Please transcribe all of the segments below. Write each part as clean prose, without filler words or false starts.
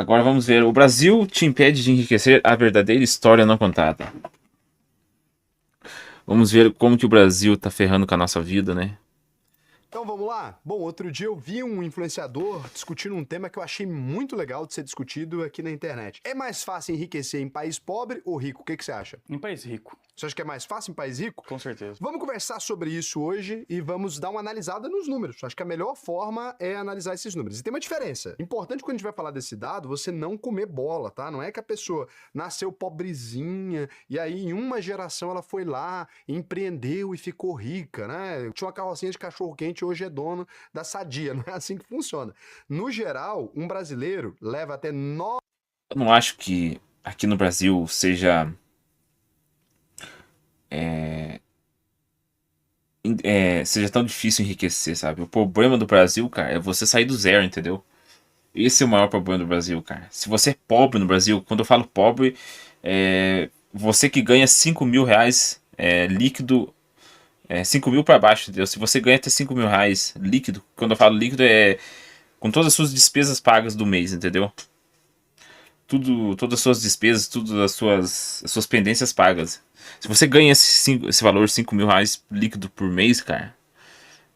Agora vamos ver. O Brasil te impede de enriquecer a verdadeira história não contada. Vamos ver como que o Brasil tá ferrando com a nossa vida, né? Então vamos lá? Bom, outro dia eu vi um influenciador discutindo um tema que eu achei muito legal de ser discutido aqui na internet. É mais fácil enriquecer em país pobre ou rico? O que você acha? Em país rico, Você acha que é mais fácil em país rico? com certeza. Vamos conversar sobre isso hoje e vamos dar uma analisada nos números. Acho que a melhor forma é analisar esses números. E tem uma diferença. Importante quando a gente vai falar desse dado, você não comer bola, tá? Não é que a pessoa nasceu pobrezinha e aí em uma geração ela foi lá, empreendeu e ficou rica, né? Tinha uma carrocinha de cachorro-quente, hoje é dono da Sadia. Não é assim que funciona. No geral, um brasileiro leva até 9. Eu não acho que aqui no Brasil seja tão difícil enriquecer, sabe? O problema do Brasil, cara, é você sair do zero, entendeu? Esse é o maior problema do Brasil, cara. Se você é pobre no Brasil, quando eu falo pobre, você que ganha 5 mil reais líquido, 5 mil pra baixo, entendeu? Se você ganha até 5 mil reais líquido, quando eu falo líquido é com todas as suas despesas pagas do mês, entendeu? Tudo, todas as suas despesas, tudo as suas pendências pagas. Se você ganha esse valor, 5 mil reais líquido por mês, cara,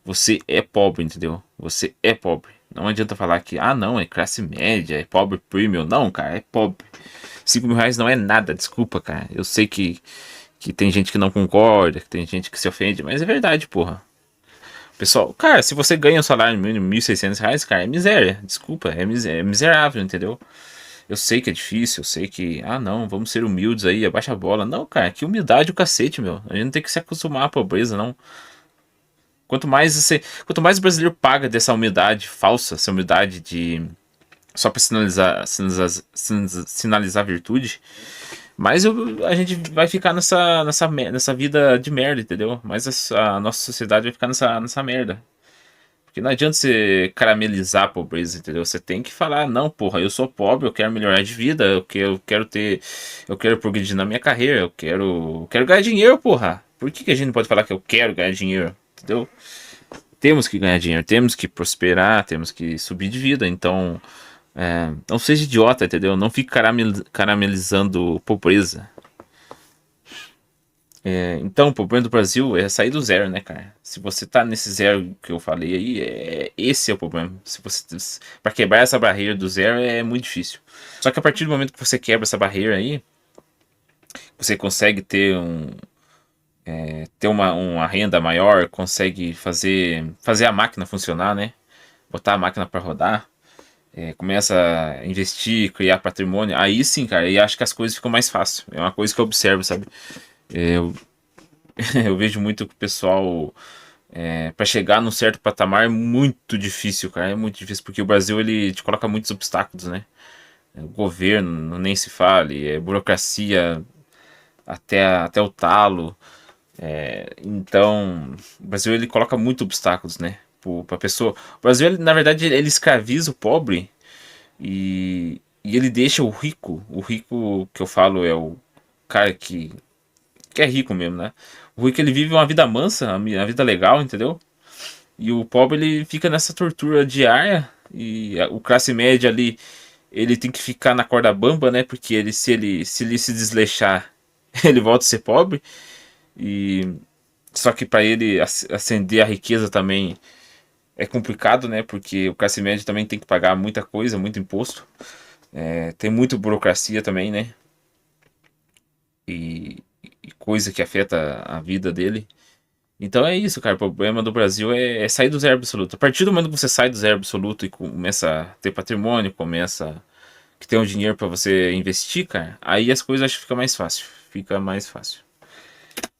você é pobre, entendeu? Você é pobre. Não adianta falar que, ah, não, é classe média, é pobre premium. Não, cara, é pobre. 5 mil reais não é nada, desculpa, cara. Eu sei que tem gente que não concorda, que tem gente que se ofende, mas é verdade, porra. Pessoal, cara, se você ganha um salário mínimo R$ 1.600, cara, é miséria. Desculpa, é miserável, entendeu? Eu sei que é difícil, eu sei que, ah, não, vamos ser humildes aí, abaixa a bola. Não, cara, que humildade o cacete, meu. A gente não tem que se acostumar à pobreza, não. Quanto mais o brasileiro paga dessa humildade falsa, essa humildade de só pra sinalizar virtude, mais a gente vai ficar nessa vida de merda, entendeu? Mais a nossa sociedade vai ficar nessa merda. Porque não adianta você caramelizar a pobreza, entendeu? Você tem que falar, não, porra, eu sou pobre, eu quero melhorar de vida, eu quero progredir na minha carreira, eu quero ganhar dinheiro, porra. Por que a gente não pode falar que eu quero ganhar dinheiro, entendeu? Temos que ganhar dinheiro, temos que prosperar, temos que subir de vida. Então, não seja idiota, entendeu? Não fique caramelizando pobreza. Então, o problema do Brasil é sair do zero, né, cara? Se você tá nesse zero que eu falei aí, esse é o problema. Se você, para quebrar essa barreira do zero é muito difícil. Só que a partir do momento que você quebra essa barreira aí, você consegue ter uma renda maior, consegue fazer a máquina funcionar, né? Botar a máquina para rodar, começa a investir, criar patrimônio. Aí sim, cara, e acho que as coisas ficam mais fáceis. É uma coisa que eu observo, sabe? Eu, eu vejo muito que o pessoal, para chegar num certo patamar é muito difícil, cara. É muito difícil, porque o Brasil ele te coloca muitos obstáculos, né? O governo, nem se fale, burocracia até o talo. Então, o Brasil ele coloca muitos obstáculos, né? Pra pessoa. O Brasil, na verdade, ele escraviza o pobre e ele deixa o rico. O rico que eu falo é o cara que é rico mesmo, né? O rico ele vive uma vida mansa, uma vida legal, entendeu? E o pobre ele fica nessa tortura diária e o classe média ali ele tem que ficar na corda bamba, né? Porque se ele se desleixar, ele volta a ser pobre e só que para ele ascender a riqueza também é complicado, né? Porque o classe média também tem que pagar muita coisa, muito imposto. Tem muita burocracia também, né? E coisa que afeta a vida dele. Então é isso, cara. O problema do Brasil é sair do zero absoluto. A partir do momento que você sai do zero absoluto e começa a ter patrimônio, começa que tem um dinheiro para você investir, cara, aí as coisas acho que fica mais fácil. Fica mais fácil.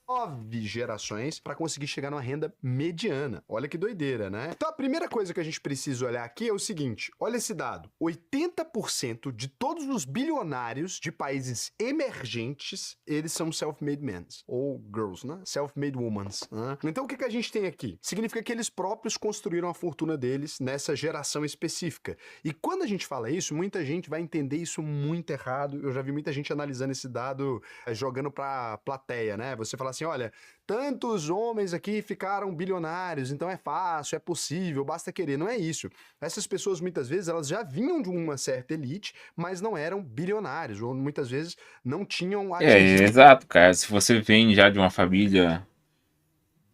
9 gerações para conseguir chegar numa renda mediana. Olha que doideira, né? Então a primeira coisa que a gente precisa olhar aqui é o seguinte: olha esse dado. 80% de todos os bilionários de países emergentes, eles são self-made men ou girls, né? Self-made women, né? Então o que a gente tem aqui? Significa que eles próprios construíram a fortuna deles nessa geração específica. E quando a gente fala isso, muita gente vai entender isso muito errado. Eu já vi muita gente analisando esse dado, jogando pra plateia, né? Você fala assim, olha, tantos homens aqui ficaram bilionários, então é fácil, é possível, basta querer. Não é isso. Essas pessoas, muitas vezes, elas já vinham de uma certa elite, mas não eram bilionários, ou muitas vezes não tinham atingido. Exato, cara. Se você vem já de uma família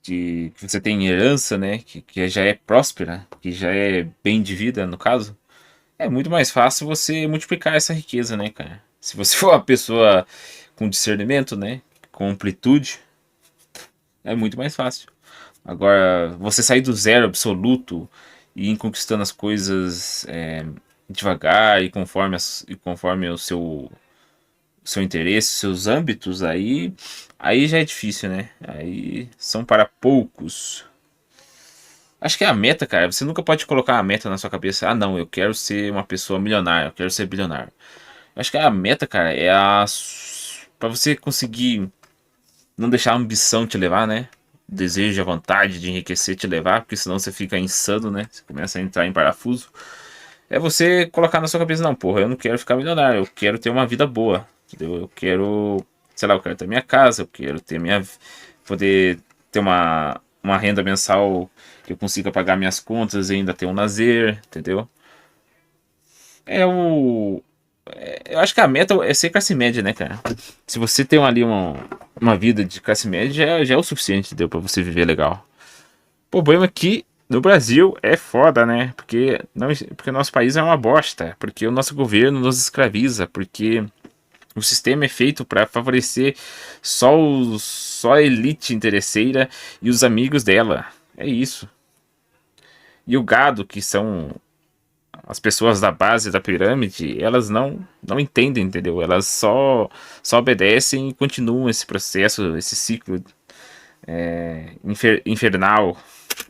que você tem herança, né? Que já é próspera, que já é bem de vida, no caso, é muito mais fácil você multiplicar essa riqueza, né, cara? Se você for uma pessoa com discernimento, né? Com amplitude, é muito mais fácil. Agora, você sair do zero absoluto e ir conquistando as coisas devagar e conforme o seu interesse, seus âmbitos, aí já é difícil, né? Aí são para poucos. Acho que é a meta, cara. Você nunca pode colocar a meta na sua cabeça. Ah, não, eu quero ser uma pessoa milionária, eu quero ser bilionário. Acho que a meta, cara, é a. Pra você conseguir não deixar a ambição te levar, né? O desejo, a vontade de enriquecer te levar, porque senão você fica insano, né? Você começa a entrar em parafuso. É você colocar na sua cabeça, não, porra, eu não quero ficar milionário, eu quero ter uma vida boa, entendeu? Eu quero, sei lá, eu quero ter minha casa, eu quero ter poder ter uma renda mensal que eu consiga pagar minhas contas e ainda ter um lazer, entendeu? É o. Eu acho que a meta é ser classe média, né, cara? Se você tem ali uma vida de classe média, já é o suficiente, entendeu? Pra você viver legal. O problema é que no Brasil é foda, né? Porque nosso país é uma bosta. Porque o nosso governo nos escraviza. Porque o sistema é feito para favorecer só a elite interesseira e os amigos dela. É isso. E o gado, que são as pessoas da base da pirâmide, elas não entendem, entendeu? Elas só obedecem e continuam esse processo, esse ciclo infernal.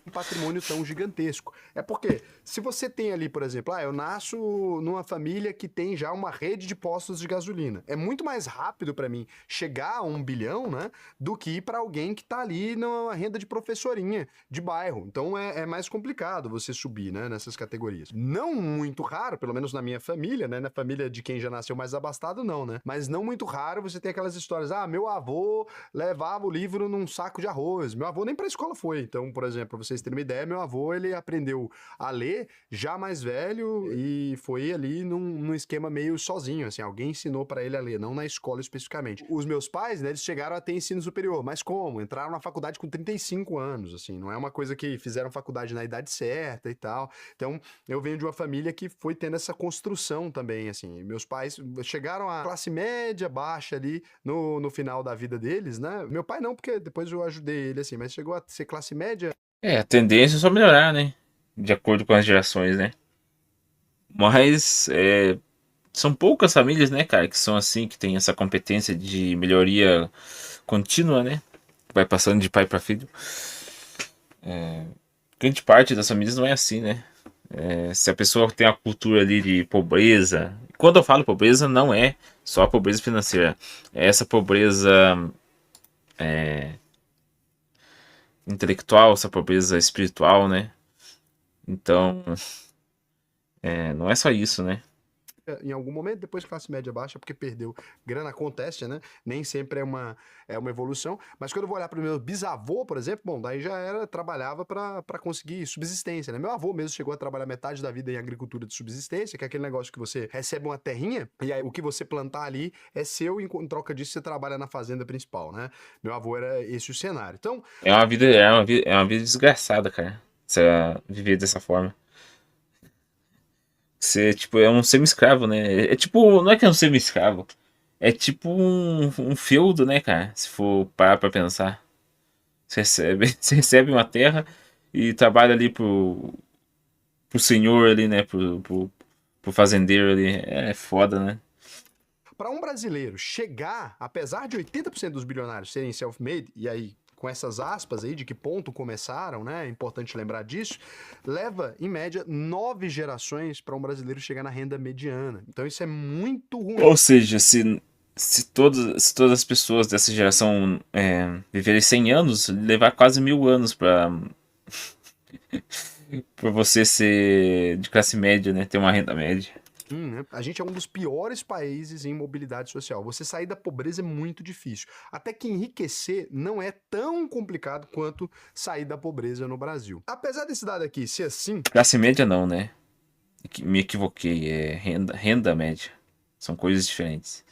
Um patrimônio tão gigantesco. É porque, se você tem ali, por exemplo, eu nasço numa família que tem já uma rede de postos de gasolina. É muito mais rápido para mim chegar a 1 bilhão, né, do que ir para alguém que tá ali numa renda de professorinha de bairro. Então é mais complicado você subir, né, nessas categorias. Não muito raro, pelo menos na minha família, né, na família de quem já nasceu mais abastado, não, né? Mas não muito raro você tem aquelas histórias, meu avô levava o livro num saco de arroz. Meu avô nem pra escola foi. Então, por exemplo, pra vocês terem uma ideia, meu avô, ele aprendeu a ler já mais velho e foi ali num esquema meio sozinho, assim, alguém ensinou pra ele a ler, não na escola especificamente. Os meus pais, né, eles chegaram a ter ensino superior, mas como? Entraram na faculdade com 35 anos, assim, não é uma coisa que fizeram faculdade na idade certa e tal. Então, eu venho de uma família que foi tendo essa construção também, assim. Meus pais chegaram à classe média, baixa ali no final da vida deles, né? Meu pai não, porque depois eu ajudei ele, assim, mas chegou a ser classe média. A tendência é só melhorar, né? De acordo com as gerações, né? Mas são poucas famílias, né, cara, que são assim, que tem essa competência de melhoria contínua, né? Vai passando de pai para filho. Grande parte das famílias não é assim, né? Se a pessoa tem a cultura ali de pobreza. Quando eu falo pobreza, não é só a pobreza financeira. É essa pobreza intelectual, essa pobreza espiritual, né? Então, não é só isso, né? Em algum momento, depois classe média baixa, porque perdeu grana, acontece, né? Nem sempre é uma evolução. Mas quando eu vou olhar para o meu bisavô, por exemplo, bom, daí já trabalhava para conseguir subsistência, né? Meu avô mesmo chegou a trabalhar metade da vida em agricultura de subsistência, que é aquele negócio que você recebe uma terrinha e aí o que você plantar ali é seu e em troca disso você trabalha na fazenda principal, né? Meu avô era esse o cenário. Então, É uma vida desgraçada, cara. Você viver dessa forma. Você, tipo, é um semi-escravo, né? É tipo, não é que é um semi-escravo. É tipo um feudo, né, cara? Se for parar pra pensar. Você recebe uma terra e trabalha ali pro senhor ali, né? Pro fazendeiro ali. É foda, né? para um brasileiro chegar, apesar de 80% dos bilionários serem self-made, e aí com essas aspas aí de que ponto começaram, né? É importante lembrar disso. Leva, em média, 9 gerações para um brasileiro chegar na renda mediana. Então isso é muito ruim. Ou seja, se todas as pessoas dessa geração viverem 100 anos, levar quase 1000 anos pra você ser de classe média, né? Ter uma renda média. Né? A gente é um dos piores países em mobilidade social. Você sair da pobreza é muito difícil. Até que enriquecer não é tão complicado quanto sair da pobreza no Brasil. Apesar desse dado aqui ser assim, Classe média não, né? Me equivoquei, é renda média. São coisas diferentes.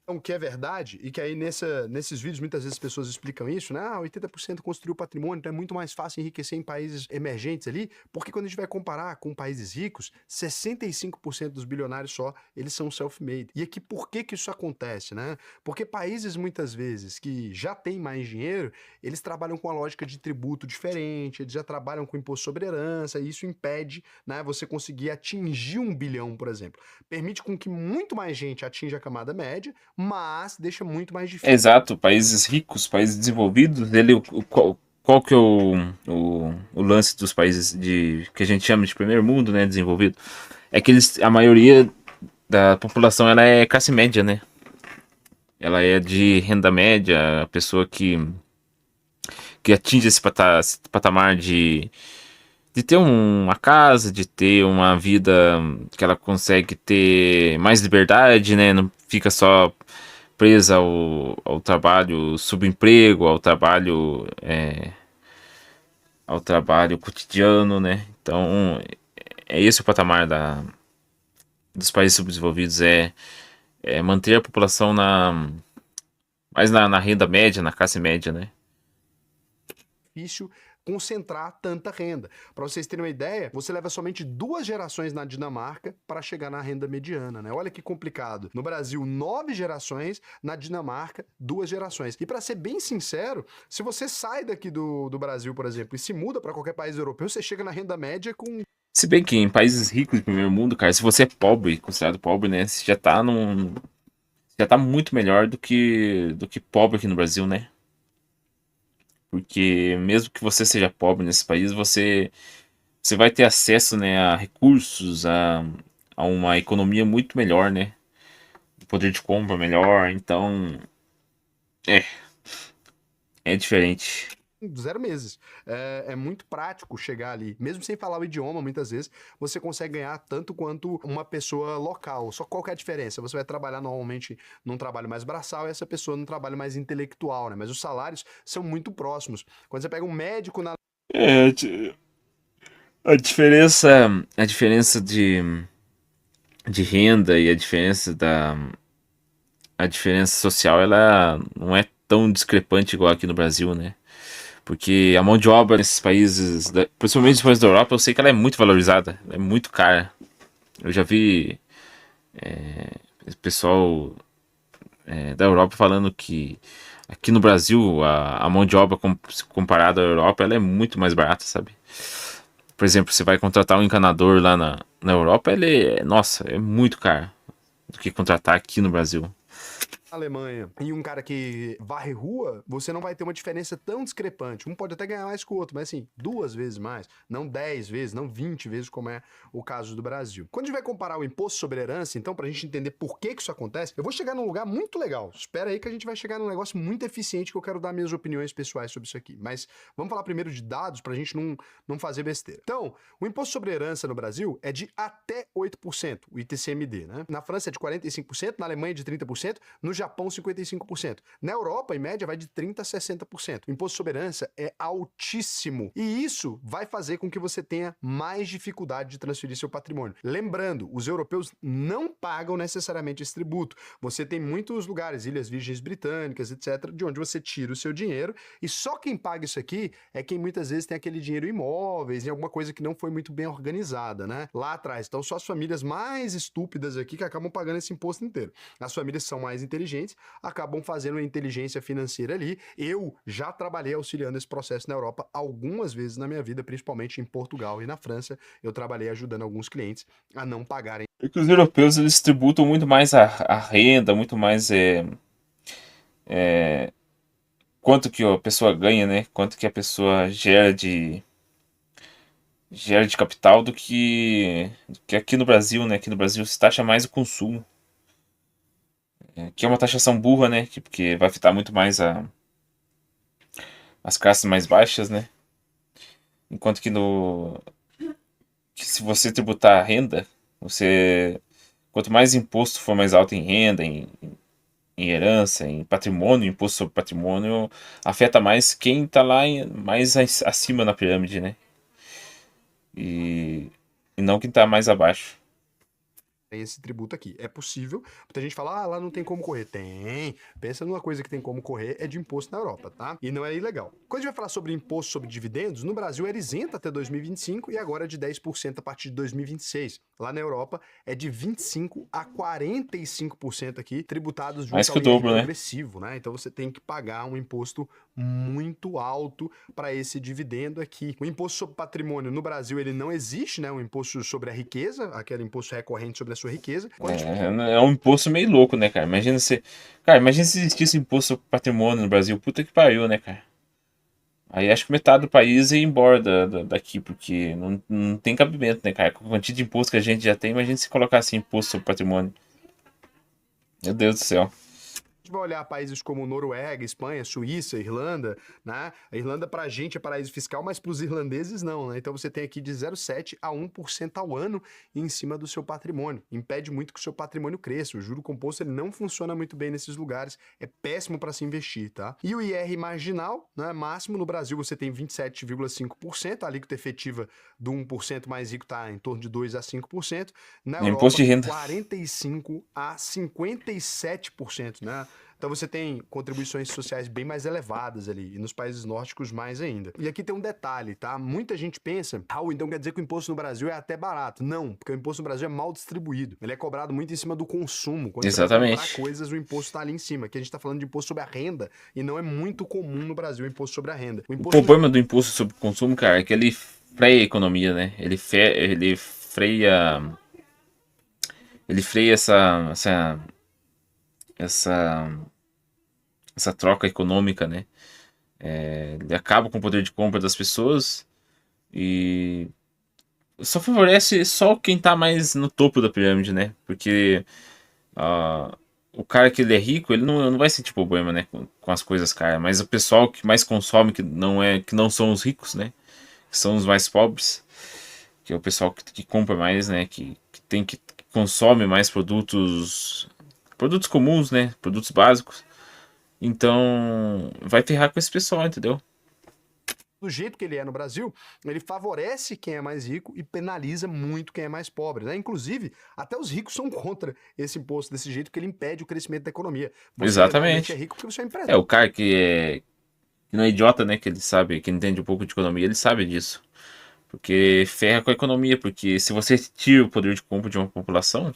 então, que é verdade, e que aí nesses vídeos muitas vezes as pessoas explicam isso, né? 80% construiu patrimônio, então é muito mais fácil enriquecer em países emergentes ali, porque quando a gente vai comparar com países ricos, 65% dos bilionários só, eles são self-made. E aqui por que que isso acontece, né? Porque países muitas vezes que já têm mais dinheiro, eles trabalham com a lógica de tributo diferente, eles já trabalham com imposto sobre herança, e isso impede, né, você conseguir atingir 1 bilhão, por exemplo. Permite com que muito mais gente atinja a camada média, mas deixa muito mais difícil. Exato, países ricos, países desenvolvidos, qual que é o lance dos países que a gente chama de primeiro mundo, né, desenvolvido? É que a maioria da população ela é classe média, né? Ela é de renda média, a pessoa que atinge esse patamar de ter uma casa, de ter uma vida que ela consegue ter mais liberdade, né? Não fica só presa ao trabalho subemprego, ao trabalho cotidiano, né? Então, é esse o patamar dos países subdesenvolvidos, é manter a população mais na renda média, na classe média, né? Difícil concentrar tanta renda. Para vocês terem uma ideia, você leva somente 2 gerações na Dinamarca para chegar na renda mediana, né? Olha que complicado. No Brasil, 9 gerações, na Dinamarca, 2 gerações. E para ser bem sincero, se você sai daqui do Brasil, por exemplo, e se muda para qualquer país europeu, você chega na renda média com. Se bem que em países ricos de primeiro mundo, cara, se você é pobre, considerado pobre, né? Você já tá muito melhor do que pobre aqui no Brasil, né? Porque mesmo que você seja pobre nesse país, você vai ter acesso, né, a recursos, a uma economia muito melhor, né? Poder de compra melhor, então é, é diferente. 0 meses. É muito prático chegar ali. Mesmo sem falar o idioma, muitas vezes, você consegue ganhar tanto quanto uma pessoa local. Só qual que é a diferença? Você vai trabalhar normalmente num trabalho mais braçal e essa pessoa num trabalho mais intelectual, né? Mas os salários são muito próximos. Quando você pega um médico na. É, a diferença de renda e a diferença social, ela não é tão discrepante igual aqui no Brasil, né? Porque a mão de obra nesses países, principalmente os países da Europa, eu sei que ela é muito valorizada, ela é muito cara. Eu já vi pessoal da Europa falando que aqui no Brasil a mão de obra comparada à Europa ela é muito mais barata, sabe? Por exemplo, você vai contratar um encanador lá na Europa, nossa, é muito caro do que contratar aqui no Brasil. Alemanha e um cara que varre rua, você não vai ter uma diferença tão discrepante. Um pode até ganhar mais que o outro, mas assim, 2 vezes mais, não 10 vezes, não 20 vezes, como é o caso do Brasil. Quando a gente vai comparar o imposto sobre herança, então, pra gente entender por que isso acontece, eu vou chegar num lugar muito legal. Espera aí que a gente vai chegar num negócio muito eficiente que eu quero dar minhas opiniões pessoais sobre isso aqui. Mas vamos falar primeiro de dados pra gente não fazer besteira. Então, o imposto sobre herança no Brasil é de até 8%, o ITCMD, né? Na França é de 45%, na Alemanha é de 30%, no Japão 55%. Na Europa, em média, vai de 30% a 60%. O imposto sobre herança é altíssimo. E isso vai fazer com que você tenha mais dificuldade de transferir seu patrimônio. Lembrando, os europeus não pagam necessariamente esse tributo. Você tem muitos lugares, Ilhas Virgens Britânicas, etc., de onde você tira o seu dinheiro e só quem paga isso aqui é quem muitas vezes tem aquele dinheiro em imóveis, em alguma coisa que não foi muito bem organizada, né? Lá atrás. Então, só as famílias mais estúpidas aqui que acabam pagando esse imposto inteiro. As famílias que são mais inteligentes acabam fazendo a inteligência financeira ali. Eu já trabalhei auxiliando esse processo na Europa algumas vezes na minha vida, principalmente em Portugal e na França. Eu trabalhei ajudando alguns clientes a não pagarem. É que os europeus eles tributam muito mais a renda, muito mais quanto que a pessoa ganha, né? Quanto que a pessoa gera de capital do que aqui no Brasil, né? Aqui no Brasil se taxa mais o consumo, que é uma taxação burra, né? Porque vai afetar muito mais as classes mais baixas, né? Enquanto que se você tributar a renda, você quanto mais imposto for mais alto em renda, em herança, em patrimônio, imposto sobre patrimônio, afeta mais quem tá lá mais acima na pirâmide, né? E, e não quem tá mais abaixo. Tem esse tributo aqui. É possível. Muita gente fala, ah, lá não tem como correr. Tem. Pensa numa coisa que tem como correr, é de imposto na Europa, tá? E não é ilegal. Quando a gente vai falar sobre imposto sobre dividendos, no Brasil era isento até 2025 e agora é de 10% a partir de 2026. Lá na Europa é de 25% a 45% aqui, tributados Mais junto que ao o IR dobro, né? progressivo, né? Então você tem que pagar um imposto muito alto para esse dividendo aqui. O imposto sobre patrimônio no Brasil ele não existe, né? O imposto sobre a riqueza, aquele imposto recorrente sobre a sua riqueza. É um imposto meio louco, né, cara? Imagina se. Cara, imagina se existisse imposto sobre patrimônio no Brasil. Puta que pariu, né, cara? Aí acho que metade do país ia embora daqui, porque não tem cabimento, né, cara? Com a quantia de imposto que a gente já tem, imagina se colocasse imposto sobre patrimônio. Meu Deus do céu. A gente vai olhar países como Noruega, Espanha, Suíça, Irlanda, né? A Irlanda pra gente é paraíso fiscal, mas pros irlandeses não, né? Então você tem aqui de 0,7 a 1% ao ano em cima do seu patrimônio. Impede muito que o seu patrimônio cresça. O juro composto ele não funciona muito bem nesses lugares, é péssimo para se investir, tá? E o IR marginal, né, máximo no Brasil você tem 27,5%, a alíquota efetiva do 1% mais rico tá em torno de 2 a 5%. Na Imposto Europa, de renda. 45 a 57%, né? Então você tem contribuições sociais bem mais elevadas ali, e nos países nórdicos mais ainda. E aqui tem um detalhe, tá? Muita gente pensa, então quer dizer que o imposto no Brasil é até barato. Não, porque o imposto no Brasil é mal distribuído. Ele é cobrado muito em cima do consumo. Quando você vai comprar Exatamente. coisas, o imposto tá ali em cima. Aqui a gente tá falando de imposto sobre a renda, e não é muito comum no Brasil o imposto sobre a renda. O O imposto problema do imposto sobre consumo, cara, é que ele freia a economia, né? Ele freia. Ele freia essa, essa troca econômica, né? Ele acaba com o poder de compra das pessoas e só favorece só quem tá mais no topo da pirâmide, né? Porque o cara que ele é rico, ele não vai sentir problema, né? Com as coisas caras. Mas o pessoal que mais consome, que não são os ricos, né? Que são os mais pobres, que é o pessoal que compra mais, né? Que consome mais produtos comuns, né? Produtos básicos. Então, vai ferrar com esse pessoal, entendeu? do jeito que ele é no Brasil, ele favorece quem é mais rico e penaliza muito quem é mais pobre, né? Inclusive, até os ricos são contra esse imposto desse jeito, porque ele impede o crescimento da economia. Você normalmente é Exatamente. rico porque você é um É, empresário. o cara que não é idiota, né? Que ele sabe, que entende um pouco de economia, ele sabe disso. Porque ferra com a economia, porque se você tira o poder de compra de uma população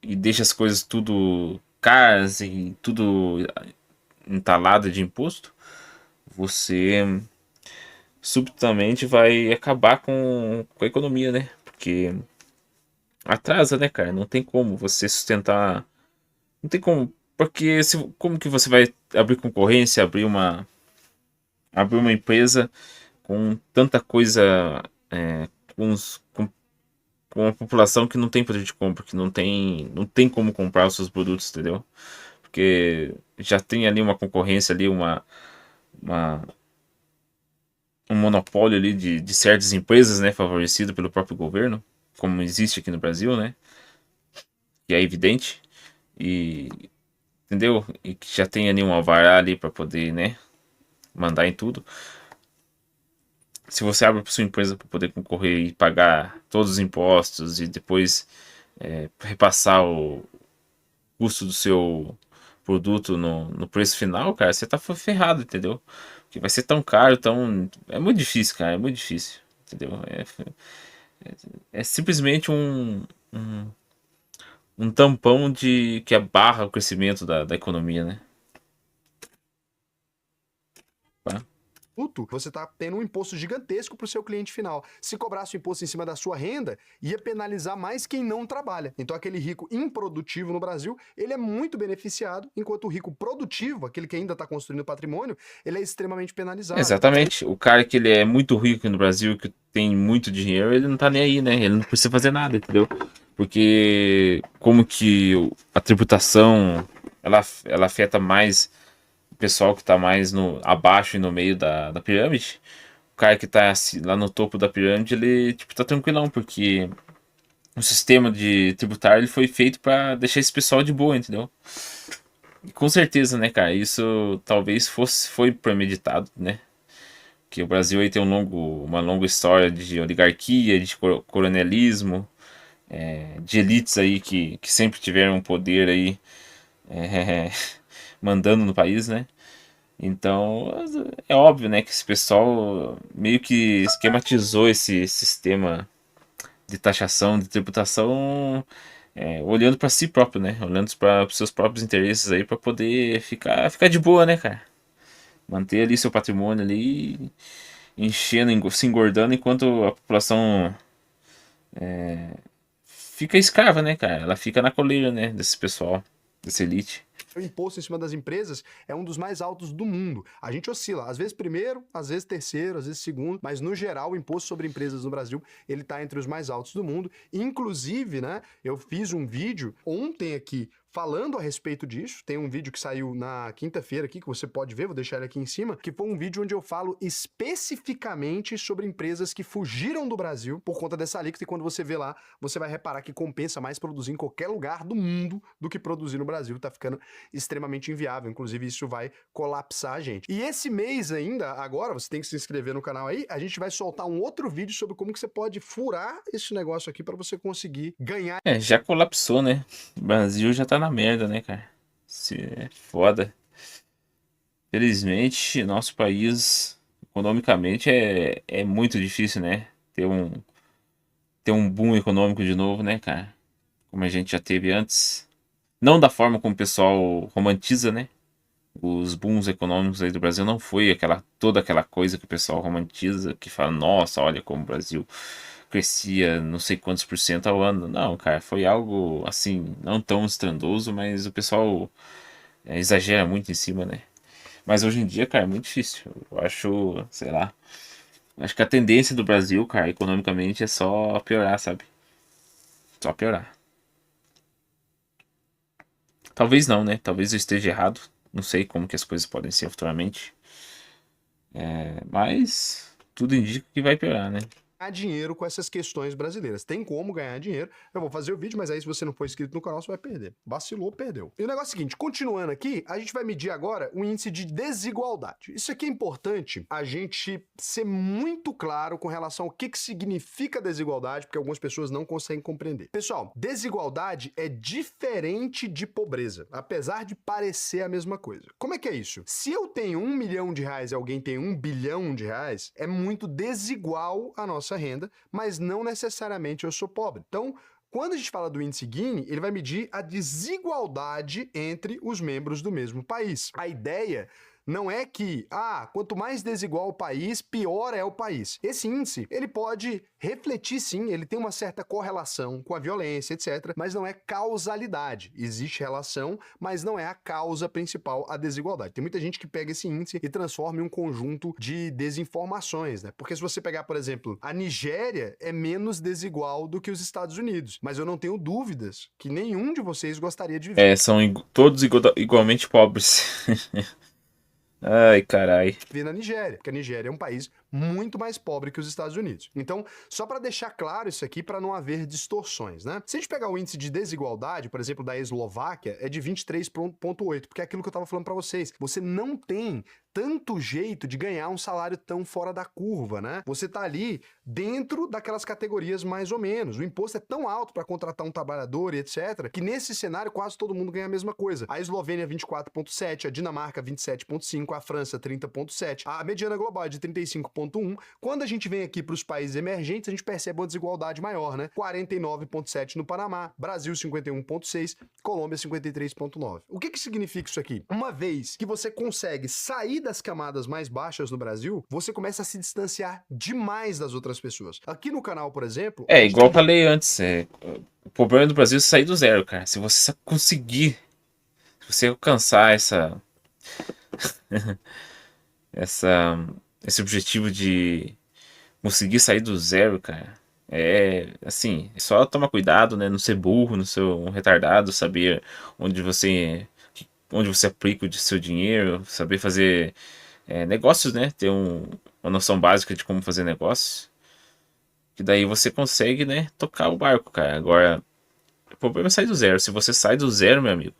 e deixa as coisas tudo caras e tudo entalado de imposto, você subitamente vai acabar com a economia, né? Porque atrasa, né, cara? Não tem como você sustentar. Não tem como. Porque como que você vai abrir concorrência, abrir uma empresa com tanta coisa, com, com uma população que não tem poder de compra, que não tem como comprar os seus produtos, entendeu? Porque já tem ali uma concorrência ali, uma, um monopólio ali de certas empresas, né, favorecido pelo próprio governo, como existe aqui no Brasil, né, que é evidente, e entendeu? E que já tem ali um alvará ali para poder, né, mandar em tudo. Se você abre para sua empresa para poder concorrer e pagar todos os impostos e depois repassar o custo do seu produto no preço final, cara, você tá ferrado, entendeu? Porque vai ser tão caro, tão. É muito difícil, cara, é muito difícil, entendeu? É simplesmente um tampão de que abarra o crescimento da economia, né? Tá? Você está tendo um imposto gigantesco para o seu cliente final. Se cobrasse o imposto em cima da sua renda, ia penalizar mais quem não trabalha. Então, aquele rico improdutivo no Brasil, ele é muito beneficiado, enquanto o rico produtivo, aquele que ainda está construindo patrimônio, ele é extremamente penalizado. Exatamente. O cara que ele é muito rico aqui no Brasil, que tem muito dinheiro, ele não tá nem aí, né? Ele não precisa fazer nada, entendeu? Porque como que a tributação ela afeta mais o pessoal que tá mais abaixo e no meio da pirâmide. O cara que tá lá no topo da pirâmide, ele tipo, tá tranquilão, porque o sistema de tributário ele foi feito para deixar esse pessoal de boa, entendeu? E com certeza, né, cara, isso talvez foi premeditado, né? Que o Brasil aí tem uma longa história de oligarquia, de coronelismo, de elites aí que sempre tiveram poder aí é, mandando no país, né? Então é óbvio, né, que esse pessoal meio que esquematizou esse sistema de taxação, de tributação, olhando para si próprio, né? Olhando para os seus próprios interesses aí para poder ficar de boa, né, cara? Manter ali seu patrimônio ali, enchendo, se engordando, enquanto a população fica escrava, né, cara? Ela fica na coleira, né, desse pessoal, dessa elite. O imposto em cima das empresas é um dos mais altos do mundo. A gente oscila, às vezes primeiro, às vezes terceiro, às vezes segundo, mas no geral o imposto sobre empresas no Brasil, ele tá entre os mais altos do mundo. Inclusive, né, eu fiz um vídeo ontem aqui falando a respeito disso. Tem um vídeo que saiu na quinta-feira aqui, que você pode ver, vou deixar ele aqui em cima, que foi um vídeo onde eu falo especificamente sobre empresas que fugiram do Brasil por conta dessa alíquota, e quando você vê lá, você vai reparar que compensa mais produzir em qualquer lugar do mundo do que produzir no Brasil. Tá ficando extremamente inviável. Inclusive, isso vai colapsar a gente. E esse mês ainda, agora, você tem que se inscrever no canal aí, a gente vai soltar um outro vídeo sobre como que você pode furar esse negócio aqui para você conseguir ganhar. Já colapsou, né? O Brasil já tá na merda, né, cara? Isso é foda. Felizmente, nosso país, economicamente, é muito difícil, né? Ter um boom econômico de novo, né, cara? Como a gente já teve antes. Não da forma como o pessoal romantiza, né? Os booms econômicos aí do Brasil não foi toda aquela coisa que o pessoal romantiza, que fala, nossa, olha como o Brasil crescia não sei quantos por cento ao ano. Não, cara, foi algo assim, não tão estrondoso, mas o pessoal exagera muito em cima, né? Mas hoje em dia, cara, é muito difícil. Eu acho, sei lá, acho que a tendência do Brasil, cara, economicamente é só piorar, sabe? Só piorar. Talvez não, né? Talvez eu esteja errado. Não sei como que as coisas podem ser futuramente. Mas tudo indica que vai piorar, né? Dinheiro com essas questões brasileiras. Tem como ganhar dinheiro. Eu vou fazer o vídeo, mas aí se você não for inscrito no canal, você vai perder. Vacilou, perdeu. E o negócio é o seguinte, continuando aqui, a gente vai medir agora o índice de desigualdade. Isso aqui é importante a gente ser muito claro com relação ao que significa desigualdade, porque algumas pessoas não conseguem compreender. Pessoal, desigualdade é diferente de pobreza, apesar de parecer a mesma coisa. Como é que é isso? Se eu tenho R$ 1 milhão e alguém tem R$ 1 bilhão, é muito desigual a nossa renda, mas não necessariamente eu sou pobre. Então, quando a gente fala do índice Gini, ele vai medir a desigualdade entre os membros do mesmo país. A ideia não é que, quanto mais desigual o país, pior é o país. Esse índice, ele pode refletir sim, ele tem uma certa correlação com a violência, etc., mas não é causalidade. Existe relação, mas não é a causa principal a desigualdade. Tem muita gente que pega esse índice e transforma em um conjunto de desinformações, né? Porque se você pegar, por exemplo, a Nigéria é menos desigual do que os Estados Unidos, mas eu não tenho dúvidas que nenhum de vocês gostaria de viver. São todos igualmente pobres. Ai, carai. Na Nigéria, porque a Nigéria é um país muito mais pobre que os Estados Unidos. Então, só para deixar claro isso aqui, para não haver distorções, né? Se a gente pegar o índice de desigualdade, por exemplo, da Eslováquia, é de 23,8, porque é aquilo que eu estava falando para vocês. Você não tem tanto jeito de ganhar um salário tão fora da curva, né? Você tá ali dentro daquelas categorias mais ou menos. O imposto é tão alto para contratar um trabalhador e etc, que nesse cenário quase todo mundo ganha a mesma coisa. A Eslovênia 24,7, a Dinamarca 27,5, a França 30,7, a mediana global é de 35,1. Quando a gente vem aqui para os países emergentes, a gente percebe uma desigualdade maior, né? 49,7 no Panamá, Brasil 51,6, Colômbia 53,9. O que significa isso aqui? Uma vez que você consegue sair das camadas mais baixas no Brasil, você começa a se distanciar demais das outras pessoas. Aqui no canal, por exemplo... Igual eu falei antes, o problema do Brasil é sair do zero, cara. Se você conseguir, se você alcançar esse objetivo de conseguir sair do zero, cara, assim, é só tomar cuidado, né? Não ser burro, não ser um retardado, saber onde você aplica o seu dinheiro, saber fazer negócios, né? Ter uma noção básica de como fazer negócios. Que daí você consegue, né, tocar o barco, cara. Agora, o problema é sair do zero. Se você sai do zero, meu amigo,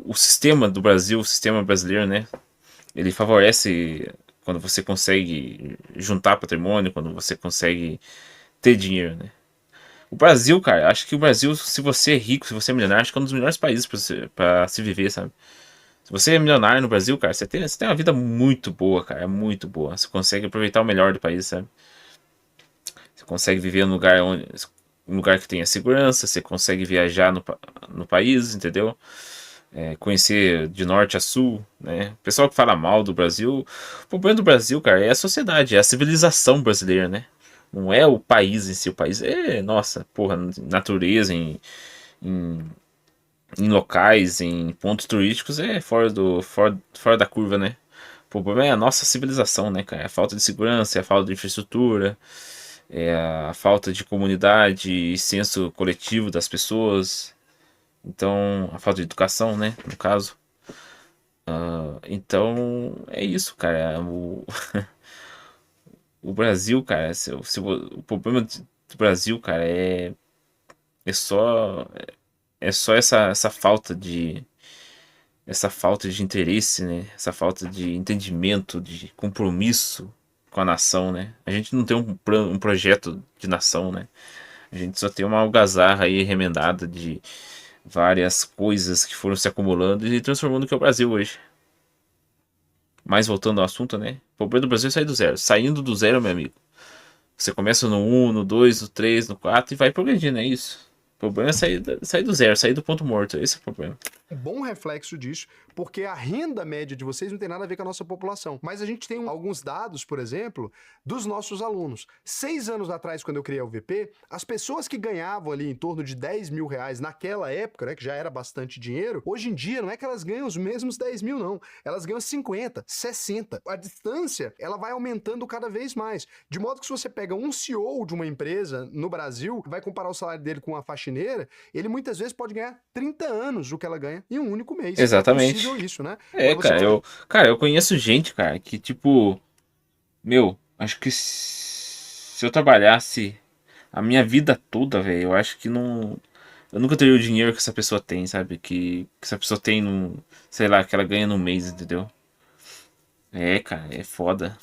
o sistema do Brasil, o sistema brasileiro, né, ele favorece quando você consegue juntar patrimônio, quando você consegue ter dinheiro, né. O Brasil, cara, acho que o Brasil, se você é rico, se você é milionário, acho que é um dos melhores países pra se viver, sabe? Se você é milionário no Brasil, cara, você tem uma vida muito boa, cara, muito boa. Você consegue aproveitar o melhor do país, sabe? Você consegue viver um lugar que tenha segurança, você consegue viajar no país, entendeu? Conhecer de norte a sul, né? O pessoal que fala mal do Brasil, o problema do Brasil, cara, é a sociedade, é a civilização brasileira, né? Não é o país em si, o país é, nossa, porra, natureza, em, em locais, em pontos turísticos, é fora da curva, né? O problema é a nossa civilização, né, cara? É a falta de segurança, é a falta de infraestrutura, é a falta de comunidade e senso coletivo das pessoas. Então, a falta de educação, né, no caso. Então, é isso, cara. O Brasil, cara, o problema do Brasil, cara, é só, é só essa falta de interesse, né? Essa falta de entendimento, de compromisso com a nação, né? A gente não tem um projeto de nação, né? A gente só tem uma algazarra aí remendada de várias coisas que foram se acumulando e transformando o que é o Brasil hoje. Mas voltando ao assunto, né? O problema do Brasil é sair do zero. Saindo do zero, meu amigo. Você começa no um, no 2, no 3, no 4 e vai progredindo, é isso. O problema é sair do zero, sair do ponto morto. Esse é o problema. Um bom reflexo disso, porque a renda média de vocês não tem nada a ver com a nossa população. Mas a gente tem alguns dados, por exemplo, dos nossos alunos. 6 anos atrás, quando eu criei o VP, as pessoas que ganhavam ali em torno de 10 mil reais naquela época, né, que já era bastante dinheiro, hoje em dia não é que elas ganham os mesmos 10 mil, não. Elas ganham 50, 60. A distância, ela vai aumentando cada vez mais. De modo que se você pega um CEO de uma empresa no Brasil, vai comparar o salário dele com uma faxineira, ele muitas vezes pode ganhar 30 anos o que ela ganha em um único mês. É Exatamente. possível isso, né? É, Agora você cara, falou. eu conheço gente, cara, que tipo, meu, acho que se eu trabalhasse a minha vida toda, velho, eu acho que não, eu nunca teria o dinheiro que essa pessoa tem, sabe? Que essa pessoa tem no, sei lá, que ela ganha no mês, entendeu? É, cara, é foda.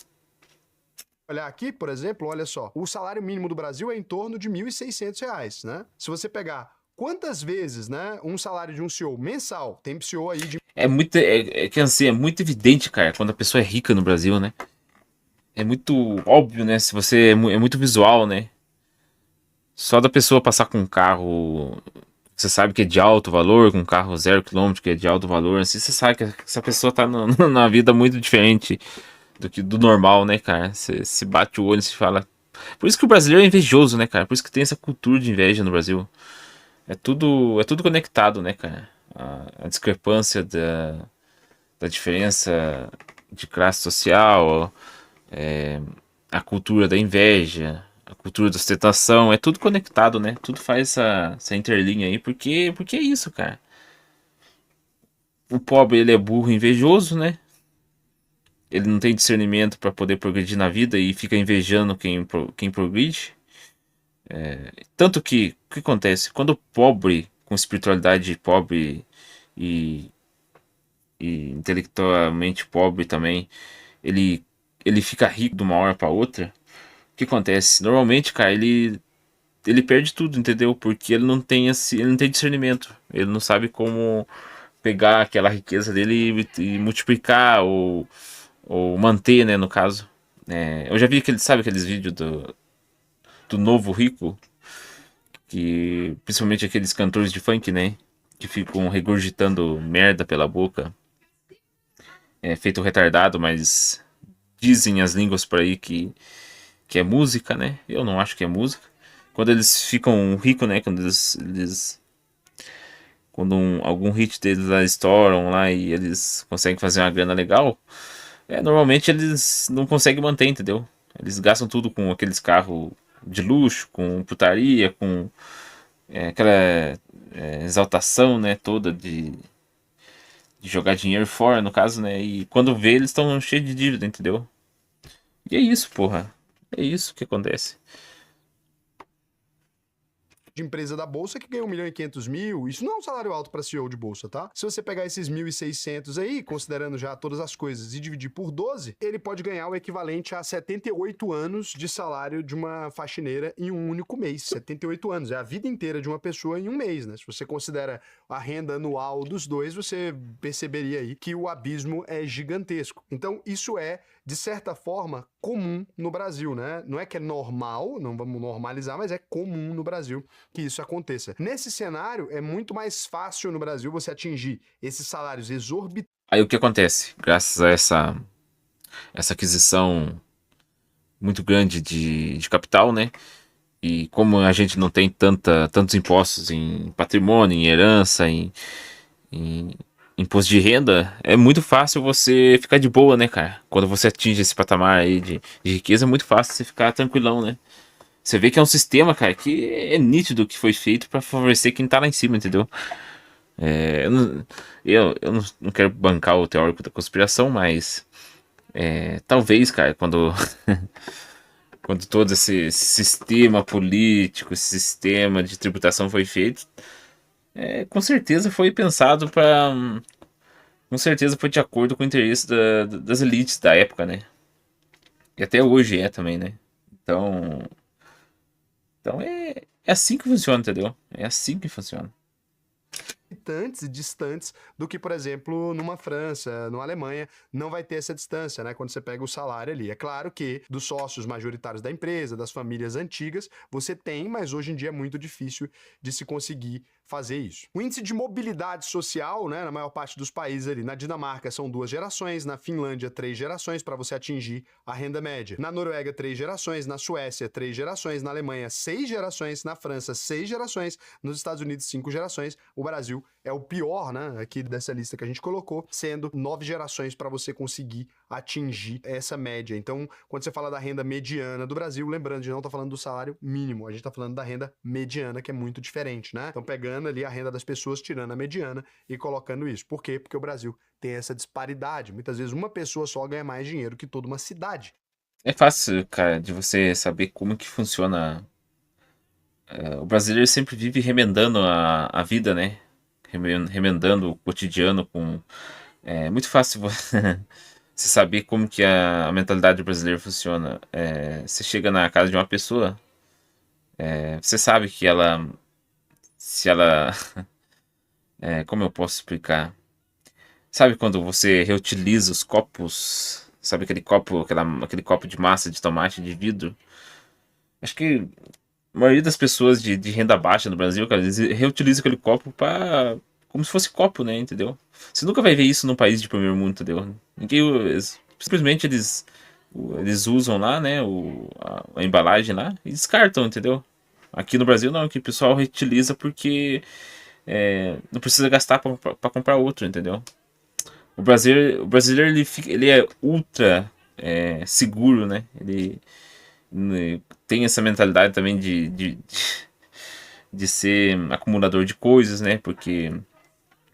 Olhar aqui, por exemplo, olha só, o salário mínimo do Brasil é em torno de R$ 1.600, né? Se você pegar quantas vezes, né, um salário de um CEO mensal, tem CEO aí de É que assim, é muito evidente, cara, quando a pessoa é rica no Brasil, né? É muito óbvio, né? Se você é muito visual, né? Só da pessoa passar com um carro, você sabe que é de alto valor, com um carro 0 km que é de alto valor, assim, você sabe que essa pessoa tá numa vida muito diferente do normal, né, cara? Você se bate o olho e se fala. Por isso que o brasileiro é invejoso, né, cara? Por isso que tem essa cultura de inveja no Brasil. É tudo conectado, né, cara? A discrepância da diferença de classe social, a cultura da inveja, a cultura da ostentação, é tudo conectado, né? Tudo faz essa interlinha aí, porque é isso, cara. O pobre, ele é burro e invejoso, né? Ele não tem discernimento para poder progredir na vida e fica invejando quem progride. Tanto que, o que acontece? Quando o pobre, com espiritualidade pobre e, e intelectualmente pobre também, ele, ele fica rico de uma hora para outra, o que acontece? Normalmente, cara, ele perde tudo, entendeu? Porque ele não tem discernimento. Ele não sabe como pegar aquela riqueza dele e multiplicar ou manter, né, no caso. Eu já vi aqueles vídeos do novo rico, que principalmente aqueles cantores de funk, né, que ficam regurgitando merda pela boca, feito retardado, mas dizem as línguas por aí que é música, né? Eu não acho que é música. Quando eles ficam ricos, né, quando algum hit deles lá estouram lá e eles conseguem fazer uma grana legal, normalmente eles não conseguem manter, entendeu? Eles gastam tudo com aqueles carros de luxo, com putaria, com aquela exaltação, né, toda de jogar dinheiro fora, no caso, né? E quando vê, eles estão cheios de dívida, entendeu? E é isso, porra. É isso que acontece. de empresa da bolsa que ganha 1.500.000. Isso não é um salário alto para CEO de bolsa, tá? Se você pegar esses 1.600 aí, considerando já todas as coisas, e dividir por 12, ele pode ganhar o equivalente a 78 anos de salário de uma faxineira em um único mês. 78 anos, é a vida inteira de uma pessoa em um mês, né? Se você considera a renda anual dos dois, você perceberia aí que o abismo é gigantesco. Então, isso é, de certa forma, comum no Brasil, né? Não é que é normal, não vamos normalizar, mas é comum no Brasil que isso aconteça. Nesse cenário, é muito mais fácil no Brasil você atingir esses salários exorbitantes. Aí o que acontece? Graças a essa aquisição muito grande de capital, né? E como a gente não tem tantos impostos em patrimônio, em herança, em imposto de renda, é muito fácil você ficar de boa, né, cara? Quando você atinge esse patamar aí de riqueza, é muito fácil você ficar tranquilão, né? Você vê que é um sistema, cara, que é nítido que foi feito pra favorecer quem tá lá em cima, entendeu? Eu não quero bancar o teórico da conspiração, mas talvez, cara, quando todo esse sistema político, esse sistema de tributação foi feito, com certeza foi pensado para, com certeza foi de acordo com o interesse das elites da época, né? E até hoje é também, né? Então, então é assim que funciona, entendeu? É assim que funciona. E distantes do que, por exemplo, numa França, numa Alemanha, não vai ter essa distância, né? Quando você pega o salário ali. É claro que dos sócios majoritários da empresa, das famílias antigas, você tem, mas hoje em dia é muito difícil de se conseguir fazer isso. O índice de mobilidade social, né, na maior parte dos países ali, na Dinamarca são 2 gerações, na Finlândia 3 gerações para você atingir a renda média. Na Noruega 3 gerações, na Suécia 3 gerações, na Alemanha 6 gerações, na França 6 gerações, nos Estados Unidos 5 gerações. O Brasil é o pior, né, aqui dessa lista que a gente colocou, sendo 9 gerações para você conseguir atingir essa média. Então, quando você fala da renda mediana do Brasil, lembrando, a gente não tá falando do salário mínimo, a gente tá falando da renda mediana, que é muito diferente, né? Então, pegando ali a renda das pessoas, tirando a mediana e colocando isso. Por quê? Porque o Brasil tem essa disparidade. Muitas vezes uma pessoa só ganha mais dinheiro que toda uma cidade. É fácil, cara, de você saber como que funciona. O brasileiro sempre vive remendando a vida, né? Remendando o cotidiano com. É muito fácil você saber como que a mentalidade brasileira funciona. Você chega na casa de uma pessoa, você sabe que ela. Se ela. Como eu posso explicar? Sabe quando você reutiliza os copos? Sabe aquele copo, aquele copo de massa de tomate de vidro? Acho que a maioria das pessoas de renda baixa no Brasil, cara, eles reutilizam aquele copo para como se fosse copo, né? Entendeu? Você nunca vai ver isso num país de primeiro mundo, entendeu? Simplesmente eles usam lá, né? A embalagem lá e descartam, entendeu? Aqui no Brasil não, que o pessoal reutiliza porque não precisa gastar para comprar outro, entendeu? O brasileiro ele é ultra seguro, né? Ele tem essa mentalidade também de ser acumulador de coisas, né? Porque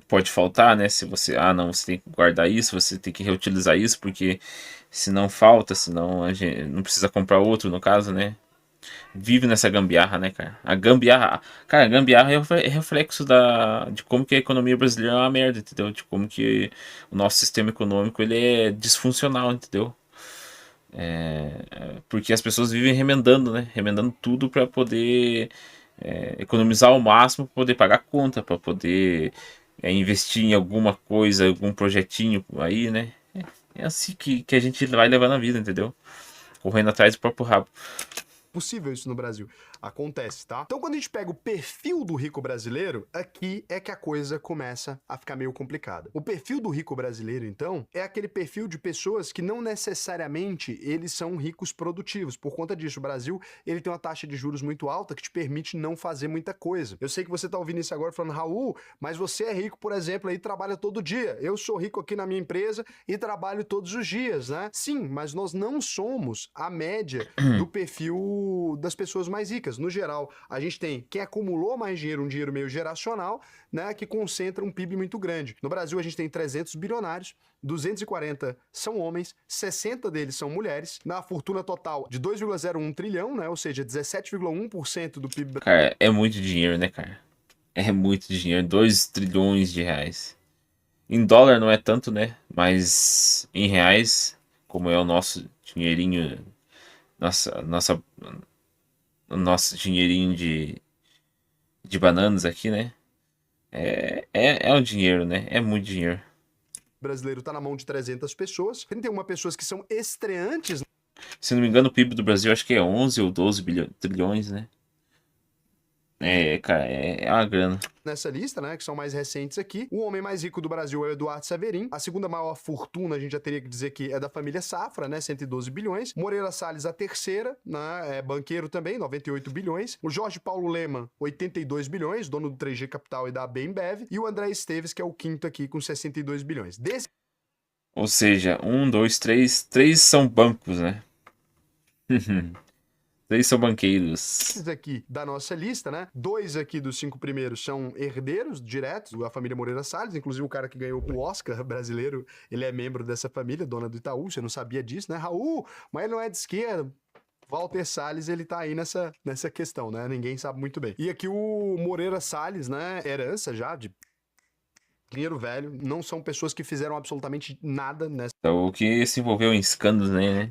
pode faltar, né? Se você, não, você tem que guardar isso, você tem que reutilizar isso, porque se não falta, senão a gente não precisa comprar outro, no caso, né? Vive nessa gambiarra, né, cara? A gambiarra é reflexo de como que a economia brasileira é uma merda, entendeu? De como que o nosso sistema econômico ele é disfuncional, entendeu? Porque as pessoas vivem remendando, né? Remendando tudo para poder economizar ao máximo, para poder pagar conta, para poder investir em alguma coisa, algum projetinho aí, né? É assim que a gente vai levando a vida, entendeu? Correndo atrás do próprio rabo. Possível isso no Brasil. Acontece, tá? Então, quando a gente pega o perfil do rico brasileiro, aqui é que a coisa começa a ficar meio complicada. O perfil do rico brasileiro, então, é aquele perfil de pessoas que não necessariamente eles são ricos produtivos. Por conta disso, o Brasil, ele tem uma taxa de juros muito alta que te permite não fazer muita coisa. Eu sei que você tá ouvindo isso agora falando, Raul, mas você é rico, por exemplo, aí trabalha todo dia. Eu sou rico aqui na minha empresa e trabalho todos os dias, né? Sim, mas nós não somos a média do perfil das pessoas mais ricas. econômicas, no geral, a gente tem quem acumulou mais dinheiro, um dinheiro meio geracional, né, que concentra um PIB muito grande. No Brasil, a gente tem 300 bilionários, 240 são homens, 60 deles são mulheres, na fortuna total de 2,01 trilhão, né, ou seja, 17,1% do PIB. Cara, é muito dinheiro, né, cara? É muito dinheiro, 2 trilhões de reais. Em dólar não é tanto, né? Mas em reais, como é o nosso dinheirinho, o nosso dinheirinho de bananas aqui, né? É um dinheiro, né? É muito dinheiro. Brasileiro está na mão de 300 pessoas, 31 pessoas que são estreantes. Se não me engano, o PIB do Brasil acho que é 11 ou 12 trilhões, né? Cara, é uma grana. Nessa lista, né, que são mais recentes aqui. O homem mais rico do Brasil é o Eduardo Saverin. A segunda maior fortuna, a gente já teria que dizer que é da família Safra, né, 112 bilhões. Moreira Salles, a terceira, né, é banqueiro também, 98 bilhões. O Jorge Paulo Lemann, 82 bilhões, dono do 3G Capital e da Bembev. E o André Esteves, que é o quinto aqui, com 62 bilhões. Desses Ou seja, um, dois, três. Três são bancos, né? Três são banqueiros. aqui da nossa lista, né? 2 aqui dos 5 primeiros são herdeiros diretos da família Moreira Salles, inclusive o cara que ganhou o Oscar brasileiro, ele é membro dessa família, dona do Itaú, você não sabia disso, né? Raul, mas ele não é de esquerda. Walter Salles, ele tá aí nessa questão, né? Ninguém sabe muito bem. E aqui o Moreira Salles, né? Herança já de dinheiro velho, não são pessoas que fizeram absolutamente nada nessa. Então, o que se envolveu em escândalos, né?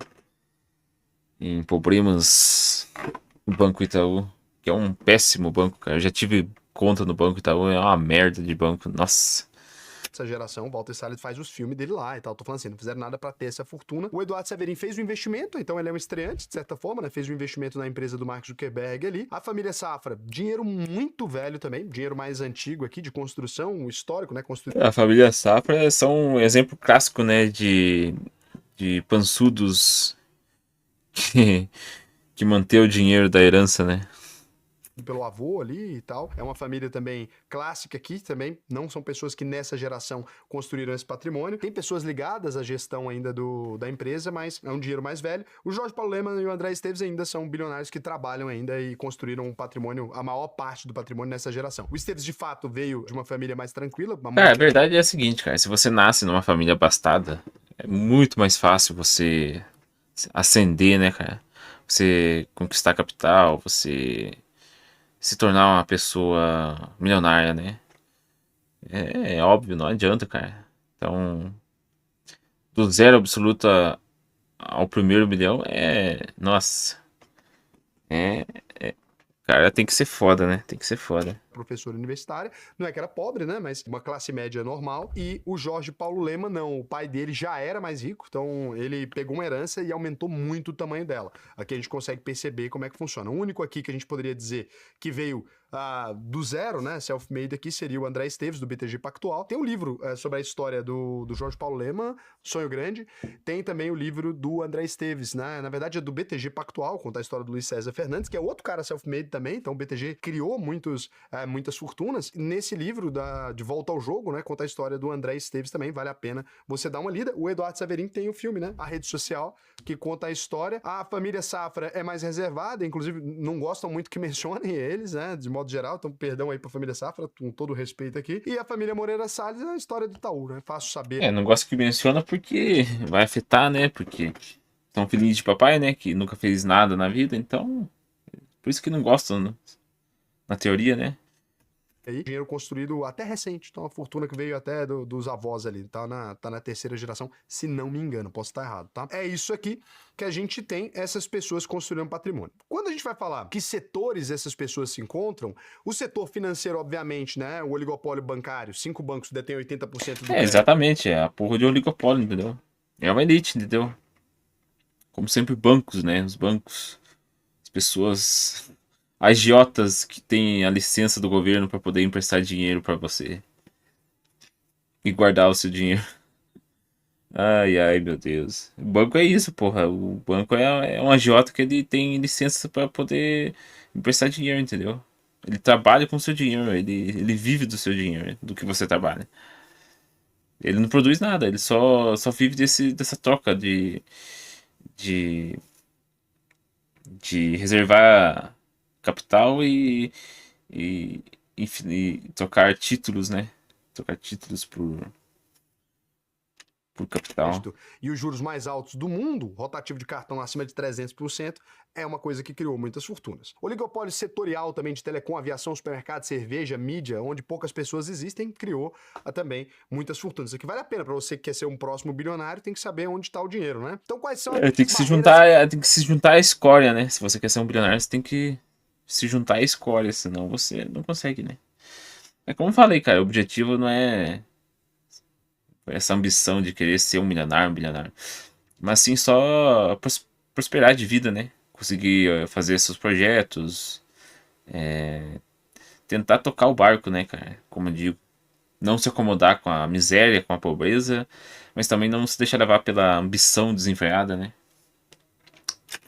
Em problemas no Banco Itaú, que é um péssimo banco, cara. Eu já tive conta no Banco Itaú, é uma merda de banco. Nossa. Essa geração, o Walter Salles faz os filmes dele lá e tal. Tô falando assim, não fizeram nada pra ter essa fortuna. O Eduardo Saverin fez o investimento, então ele é um estreante, de certa forma, né? Fez o investimento na empresa do Mark Zuckerberg ali. A família Safra, dinheiro muito velho também, dinheiro mais antigo aqui, de construção, histórico, né? A família Safra são um exemplo clássico, né? De pançudos que, que mantém o dinheiro da herança, né? Pelo avô ali e tal. É uma família também clássica aqui também. Não são pessoas que nessa geração construíram esse patrimônio. Tem pessoas ligadas à gestão ainda da empresa, mas é um dinheiro mais velho. O Jorge Paulo Lemann e o André Esteves ainda são bilionários que trabalham ainda e construíram um patrimônio, a maior parte do patrimônio nessa geração. O Esteves, de fato, veio de uma família mais tranquila. Cara, a verdade é a seguinte, cara. Se você nasce numa família abastada, é muito mais fácil você ascender, né, cara? Você conquistar capital, você se tornar uma pessoa milionária, né? É óbvio, não adianta, cara. Então, do zero absoluto ao primeiro milhão Nossa. É. Cara, tem que ser foda, né? Tem que ser foda. Professora universitária, não é que era pobre, né, mas uma classe média normal, e o Jorge Paulo Lemann não, o pai dele já era mais rico, então ele pegou uma herança e aumentou muito o tamanho dela. Aqui a gente consegue perceber como é que funciona. O único aqui que a gente poderia dizer que veio do zero, né, self-made aqui, seria o André Esteves, do BTG Pactual. Tem um livro sobre a história do Jorge Paulo Lemann, Sonho Grande. Tem também o livro do André Esteves, né, na verdade é do BTG Pactual, conta a história do Luiz César Fernandes, que é outro cara self-made também, então o BTG criou muitas fortunas. Nesse livro de Volta ao Jogo, né, conta a história do André Esteves também, vale a pena você dar uma lida. O Eduardo Saverin tem o filme, né, A Rede Social, que conta a história. A família Safra é mais reservada, inclusive não gostam muito que mencionem eles, né, de modo geral, então perdão aí pra família Safra, com todo o respeito aqui. E a família Moreira Salles é a história do Itaú, né, fácil saber. Não gosto que menciona porque vai afetar, né? Porque são filhinhos de papai, né? Que nunca fez nada na vida, então. Por isso que não gostam, né? Na teoria, né? Aí, dinheiro construído até recente, então a fortuna que veio até dos avós ali, tá na terceira geração, se não me engano, posso estar errado, tá? É isso aqui que a gente tem essas pessoas construindo patrimônio. Quando a gente vai falar que setores essas pessoas se encontram, o setor financeiro, obviamente, né, o oligopólio bancário, 5 bancos detêm 80% do Exatamente, é a porra de oligopólio, entendeu? É uma elite, entendeu? Como sempre, bancos, né? Os bancos, as pessoas agiotas que têm a licença do governo para poder emprestar dinheiro para você e guardar o seu dinheiro. Ai, ai, meu Deus. O banco é isso, porra. O banco é um agiota que ele tem licença para poder emprestar dinheiro, entendeu? Ele trabalha com o seu dinheiro, ele vive do seu dinheiro, do que você trabalha. Ele não produz nada, ele só vive dessa troca de, de reservar capital e, e trocar títulos, né? Trocar títulos por capital. Crédito e os juros mais altos do mundo, rotativo de cartão acima de 300%, é uma coisa que criou muitas fortunas. Oligopólio setorial também de telecom, aviação, supermercado, cerveja, mídia, onde poucas pessoas existem, criou também muitas fortunas. Isso aqui vale a pena para você que quer ser um próximo bilionário, tem que saber onde está o dinheiro, né? Então quais são É, as barreiras? tem que se juntar à escória, né? Se você quer ser um bilionário, você tem que se juntar à escória, senão você não consegue, né? É como eu falei, cara, o objetivo não é essa ambição de querer ser um bilionário, mas sim só prosperar de vida, né? Conseguir fazer seus projetos, tentar tocar o barco, né, cara? Como eu digo, não se acomodar com a miséria, com a pobreza, mas também não se deixar levar pela ambição desenfreada, né?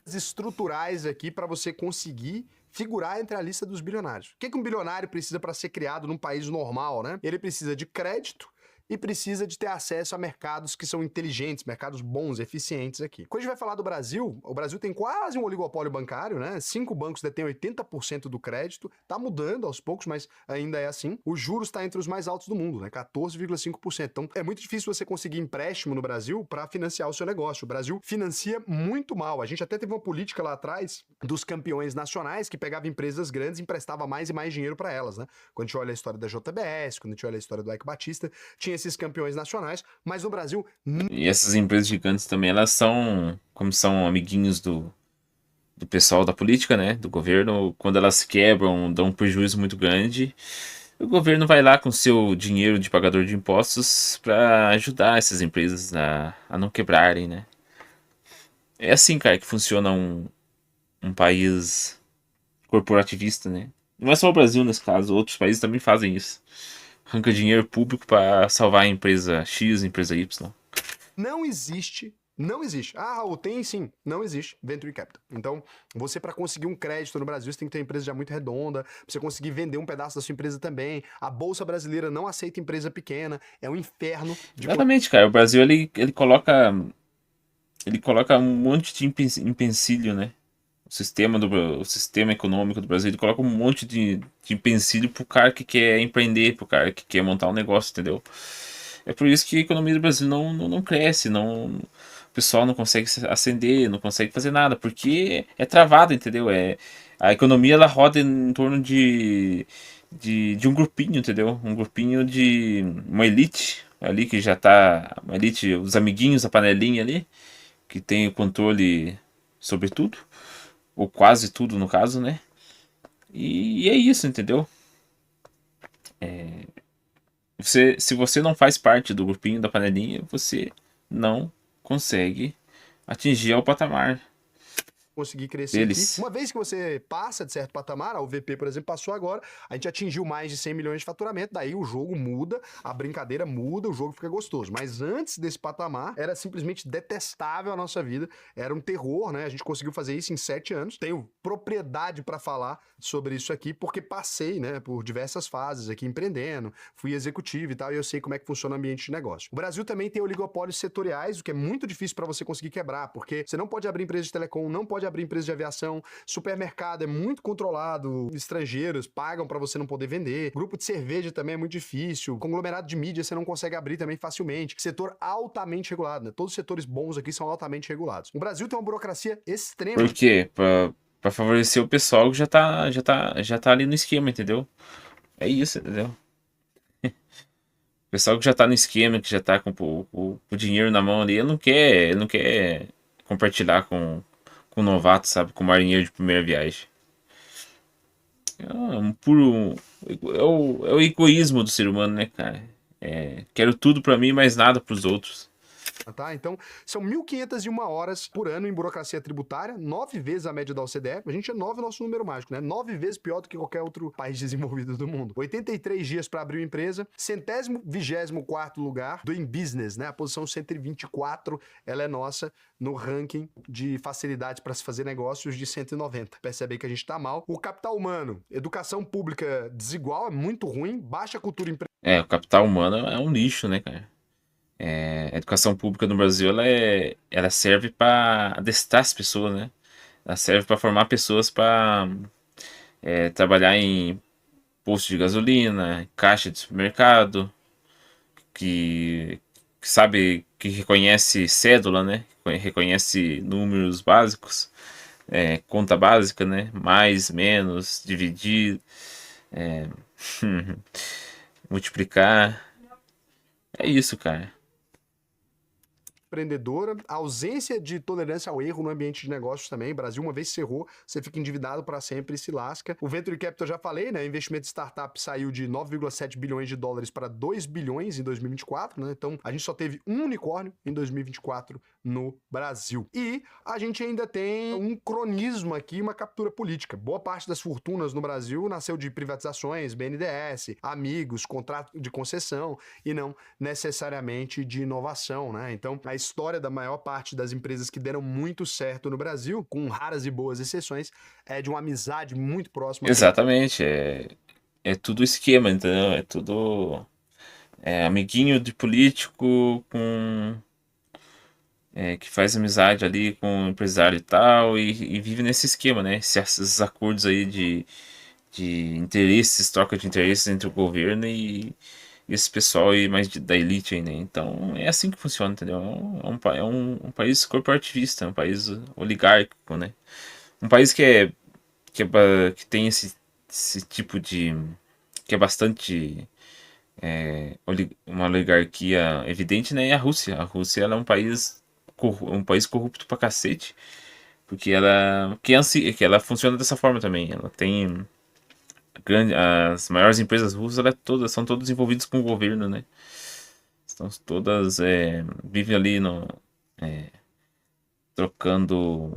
Estruturais aqui para você conseguir figurar entre a lista dos bilionários. O que que um bilionário precisa para ser criado num país normal, né? Ele precisa de crédito e precisa de ter acesso a mercados que são inteligentes, mercados bons, eficientes aqui. Quando a gente vai falar do Brasil, o Brasil tem quase um oligopólio bancário, né? 5 bancos detêm 80% do crédito, tá mudando aos poucos, mas ainda é assim. Os juros está entre os mais altos do mundo, né? 14,5%. Então é muito difícil você conseguir empréstimo no Brasil para financiar o seu negócio. O Brasil financia muito mal. A gente até teve uma política lá atrás dos campeões nacionais que pegava empresas grandes e emprestava mais e mais dinheiro para elas, né? Quando a gente olha a história da JBS, quando a gente olha a história do Eike Batista, tinha esses campeões nacionais, mas no Brasil E essas empresas gigantes também, elas são, como são amiguinhos do pessoal da política, né? Do governo, quando elas quebram, dão um prejuízo muito grande, o governo vai lá com seu dinheiro de pagador de impostos para ajudar essas empresas a não quebrarem, né? É assim, cara, que funciona um país corporativista, né? Não é só o Brasil nesse caso, outros países também fazem isso. Arranca dinheiro público para salvar a empresa X, a empresa Y. não existe. Não existe. Ah, Raul, tem sim. Não existe Venture Capital. Então, você para conseguir um crédito no Brasil, você tem que ter uma empresa já muito redonda, pra você conseguir vender um pedaço da sua empresa também. A Bolsa Brasileira não aceita empresa pequena, é um inferno de Exatamente, cara. O Brasil ele coloca um monte de empecilho, né? O sistema econômico do Brasil, ele coloca um monte de empecilho pro cara que quer empreender, pro cara que quer montar um negócio, entendeu? É por isso que a economia do Brasil não cresce, o pessoal não consegue se ascender, não consegue fazer nada, porque é travado, entendeu? A economia ela roda em torno de um grupinho, entendeu? Um grupinho de uma elite ali que já tá, uma elite, os amiguinhos, a panelinha ali, que tem o controle sobre tudo, ou quase tudo no caso, né? E é isso, entendeu? Se você não faz parte do grupinho da panelinha, você não consegue atingir ao patamar conseguir crescer aqui. deles. Uma vez que você passa de certo patamar, a UVP, por exemplo, passou agora, a gente atingiu mais de 100 milhões de faturamento, daí o jogo muda, a brincadeira muda, o jogo fica gostoso. Mas antes desse patamar, era simplesmente detestável a nossa vida, era um terror, né? A gente conseguiu fazer isso em 7 anos. Tenho propriedade para falar sobre isso aqui, porque passei, né, por diversas fases aqui empreendendo, fui executivo e tal, e eu sei como é que funciona o ambiente de negócio. O Brasil também tem oligopólios setoriais, o que é muito difícil para você conseguir quebrar, porque você não pode abrir empresa de telecom, não pode abrir empresa de aviação, supermercado é muito controlado, estrangeiros pagam para você não poder vender, grupo de cerveja também é muito difícil, conglomerado de mídia você não consegue abrir também facilmente, setor altamente regulado, né? Todos os setores bons aqui são altamente regulados. O Brasil tem uma burocracia extrema. Por quê? Pra favorecer o pessoal que já tá ali no esquema, entendeu? É isso, entendeu? O pessoal que já tá no esquema, que já tá com o dinheiro na mão ali, ele não quer compartilhar com o novato, sabe? Com o marinheiro de primeira viagem. É um puro. É o egoísmo do ser humano, né, cara? Quero tudo pra mim, mas nada pros outros. Tá? Então, são 1.501 horas por ano em burocracia tributária, 9 vezes a média da OCDE. A gente é 9 nosso número mágico, né? 9 vezes pior do que qualquer outro país desenvolvido do mundo. 83 dias para abrir uma empresa, 124º lugar do In Business, né? A posição 124, ela é nossa no ranking de facilidade para se fazer negócios de 190. Percebe aí que a gente tá mal. O capital humano, educação pública desigual, é muito ruim, baixa cultura O capital humano é um lixo, né, cara? A educação pública no Brasil ela serve para adestrar as pessoas, né? Ela serve para formar pessoas trabalhar em posto de gasolina, caixa de supermercado, que sabe, que reconhece cédula, né? Reconhece números básicos, conta básica, né? Mais, menos, dividir, é, multiplicar. É isso, cara. Empreendedora, a ausência de tolerância ao erro no ambiente de negócios também. O Brasil, uma vez cerrou, você fica endividado para sempre e se lasca. O Venture Capital, já falei, né? Investimento de startup saiu de 9,7 bilhões de dólares para 2 bilhões em 2024, né? Então, a gente só teve um unicórnio em 2024 no Brasil. E a gente ainda tem um cronismo aqui, uma captura política. Boa parte das fortunas no Brasil nasceu de privatizações, BNDES, amigos, contrato de concessão e não necessariamente de inovação, né? Então, a história da maior parte das empresas que deram muito certo no Brasil, com raras e boas exceções, é de uma amizade muito próxima com Exatamente. É tudo esquema, entendeu? É tudo amiguinho de político com que faz amizade ali com o empresário e tal, e vive nesse esquema, né? Esses acordos aí de interesses, troca de interesses entre o governo e esse pessoal aí mais da elite aí, né? Então é assim que funciona, entendeu? É um país corporativista, um país oligárquico, né? Um país que tem esse tipo de. Que é bastante. Uma oligarquia evidente, né? É a Rússia. A Rússia ela é um país corrupto pra cacete. Porque que ela funciona dessa forma também. Ela tem as maiores empresas russas, são todas envolvidas com o governo, né? Estão todas vivem ali no, trocando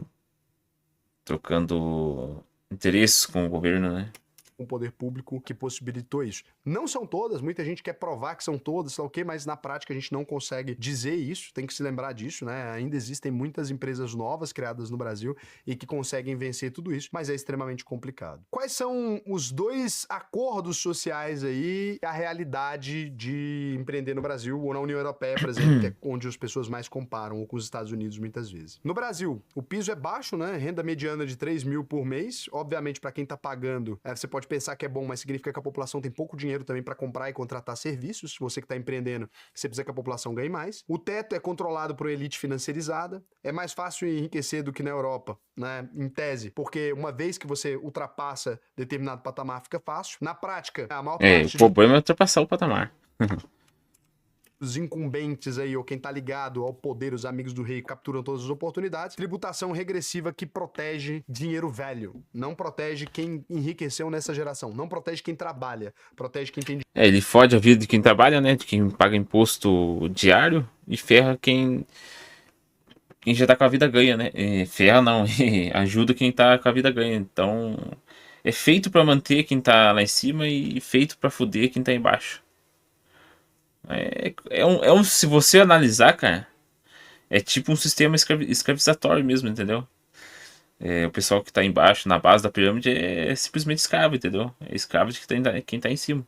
trocando interesses com o governo, né? o poder público que possibilitou isso. Não são todas, muita gente quer provar que são todas, sei lá o quê, mas na prática a gente não consegue dizer isso, tem que se lembrar disso, né? Ainda existem muitas empresas novas criadas no Brasil e que conseguem vencer tudo isso, mas é extremamente complicado. Quais são os dois acordos sociais aí, a realidade de empreender no Brasil ou na União Europeia, por exemplo, que é onde as pessoas mais comparam, ou com os Estados Unidos muitas vezes? No Brasil, o piso é baixo, né? Renda mediana de 3 mil por mês, obviamente para quem tá pagando, você pode pensar que é bom, mas significa que a população tem pouco dinheiro também para comprar e contratar serviços. Você que está empreendendo, você precisa que a população ganhe mais. O teto é controlado por uma elite financiarizada. É mais fácil enriquecer do que na Europa, né? Em tese, porque uma vez que você ultrapassa determinado patamar, fica fácil. Na prática, a maior O parte problema é ultrapassar o patamar. os incumbentes aí, ou quem tá ligado ao poder, os amigos do rei, capturam todas as oportunidades. Tributação regressiva que protege dinheiro velho. Não protege quem enriqueceu nessa geração. Não protege quem trabalha. Protege quem tem. Ele fode a vida de quem trabalha, né? De quem paga imposto diário e ferra quem já tá com a vida ganha, né? Ferra não, ajuda quem tá com a vida ganha. Então, é feito pra manter quem tá lá em cima e feito pra fuder quem tá embaixo. Se você analisar, cara, é tipo um sistema escravizatório mesmo, entendeu? O pessoal que tá embaixo, na base da pirâmide, é simplesmente escravo, entendeu? É escravo de quem tá em cima.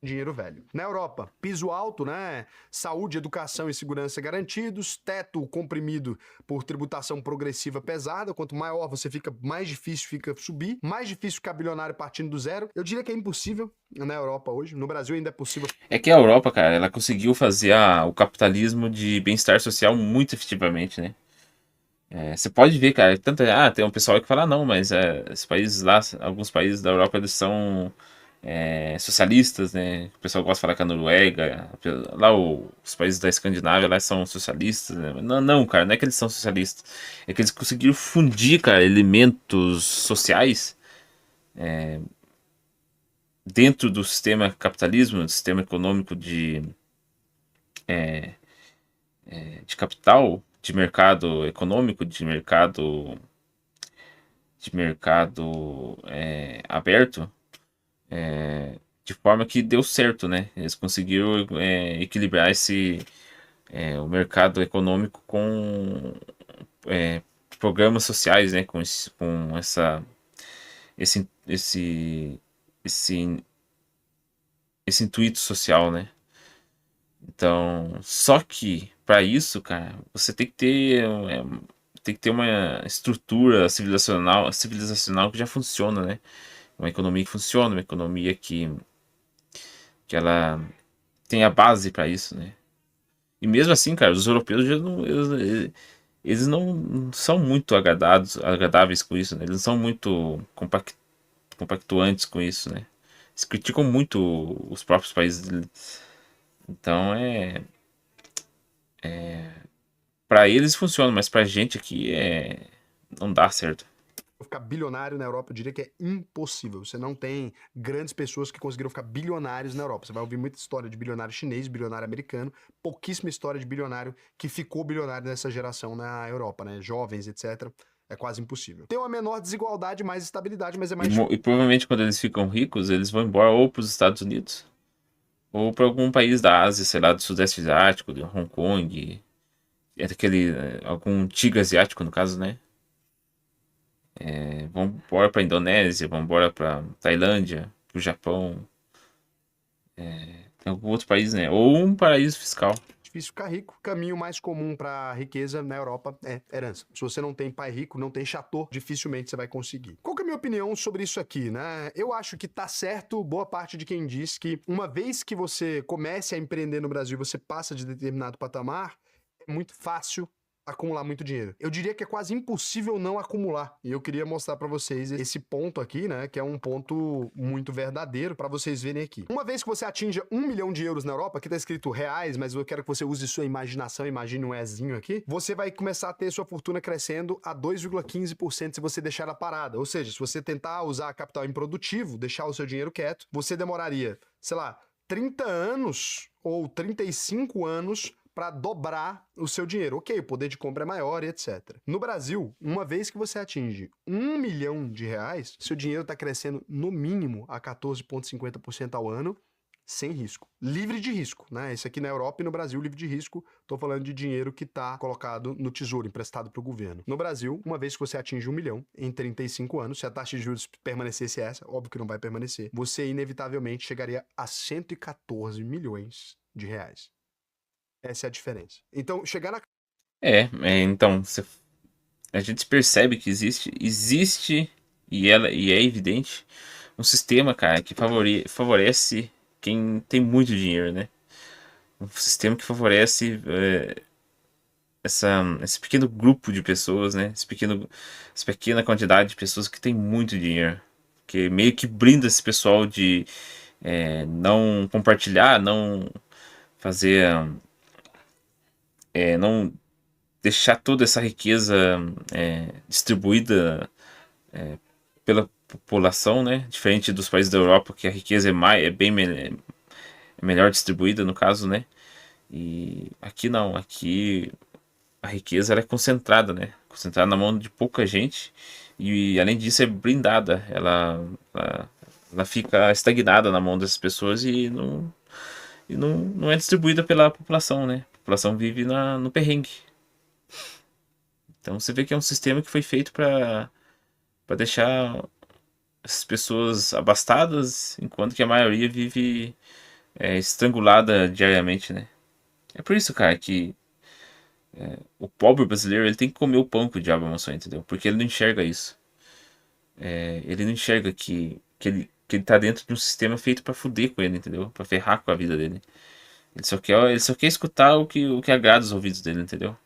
Dinheiro velho. Na Europa, piso alto, né? Saúde, educação e segurança garantidos, teto comprimido por tributação progressiva pesada. Quanto maior você fica, mais difícil fica subir, mais difícil ficar bilionário partindo do zero. Eu diria que é impossível na Europa hoje. No Brasil ainda é possível. É que a Europa, cara, ela conseguiu fazer o capitalismo de bem-estar social muito efetivamente, né? Você pode ver, cara, tem um pessoal que fala, não, mas esses países lá, alguns países da Europa, eles são socialistas, né? O pessoal gosta de falar que a Noruega, lá os países da Escandinávia, lá são socialistas, né? Não, não, cara, não é que eles são socialistas, é que eles conseguiram fundir, cara, elementos sociais dentro do sistema capitalismo, do sistema econômico de capital, de mercado econômico, de mercado aberto, de forma que deu certo, né? Eles conseguiram equilibrar o mercado econômico com programas sociais, né? Com esse, esse intuito social, né? Então, só que para isso, cara, você tem que ter tem que ter uma estrutura civilizacional que já funciona, né? Uma economia que funciona, uma economia que ela tem a base para isso, né? E mesmo assim, cara, os europeus já não, eles não são muito agradáveis com isso, né? Eles não são muito compactuantes com isso, né? Eles criticam muito os próprios países deles. Então pra eles funciona, mas pra gente aqui não dá certo. Ficar bilionário na Europa, eu diria que é impossível. Você não tem grandes pessoas que conseguiram ficar bilionários na Europa. Você vai ouvir muita história de bilionário chinês, bilionário americano, pouquíssima história de bilionário que ficou bilionário nessa geração na Europa, né? Jovens, etc. É quase impossível. Tem uma menor desigualdade, mais estabilidade, mas é mais E provavelmente quando eles ficam ricos, eles vão embora ou pros Estados Unidos ou para algum país da Ásia, sei lá, do Sudeste Asiático, de Hong Kong, algum tigre asiático no caso, né? Vão embora pra Indonésia, vão embora pra Tailândia, pro Japão, tem algum outro país, né? Ou um paraíso fiscal. difícil ficar rico. O caminho mais comum para riqueza na Europa é herança. Se você não tem pai rico, não tem chateau, dificilmente você vai conseguir. Qual que é a minha opinião sobre isso aqui, né? Eu acho que tá certo boa parte de quem diz que uma vez que você comece a empreender no Brasil, você passa de determinado patamar, é muito fácil acumular muito dinheiro. Eu diria que é quase impossível não acumular. E eu queria mostrar para vocês esse ponto aqui, né, que é um ponto muito verdadeiro para vocês verem aqui. Uma vez que você atinja 1 milhão de euros na Europa, aqui tá escrito reais, mas eu quero que você use sua imaginação, imagine um Ezinho aqui, você vai começar a ter sua fortuna crescendo a 2,15% se você deixar ela parada. Ou seja, se você tentar usar capital improdutivo, deixar o seu dinheiro quieto, você demoraria, sei lá, 30 anos ou 35 anos para dobrar o seu dinheiro. Ok, o poder de compra é maior e etc. No Brasil, uma vez que você atinge 1 milhão de reais, seu dinheiro está crescendo no mínimo a 14,50% ao ano, sem risco. Livre de risco, né? Esse aqui na Europa e no Brasil, livre de risco. Tô falando de dinheiro que tá colocado no tesouro, emprestado pro governo. No Brasil, uma vez que você atinge 1 milhão em 35 anos, se a taxa de juros permanecesse essa, óbvio que não vai permanecer, você inevitavelmente chegaria a 114 milhões de reais. Essa é a diferença. Então, chegar na. Então, a gente percebe que existe e é evidente um sistema, cara, que favorece quem tem muito dinheiro, né? Um sistema que favorece esse pequeno grupo de pessoas, né? Essa pequena quantidade de pessoas que tem muito dinheiro. Que meio que brinda esse pessoal de não compartilhar, não fazer, não deixar toda essa riqueza distribuída pela população, né? Diferente dos países da Europa, que a riqueza é melhor distribuída, no caso, né? E aqui não, aqui a riqueza ela é concentrada, né? Concentrada na mão de pouca gente e além disso é blindada, ela fica estagnada na mão dessas pessoas e não é distribuída pela população, né? A população vive no perrengue. Então você vê que é um sistema que foi feito para deixar as pessoas abastadas, enquanto que a maioria vive estrangulada diariamente, né? É por isso, cara, que o pobre brasileiro ele tem que comer o pão que o diabo amassou, entendeu? Porque ele não enxerga isso. Ele não enxerga que ele tá dentro de um sistema feito pra fuder com ele, entendeu? Pra ferrar com a vida dele. Ele só quer escutar o que agrada os ouvidos dele, entendeu?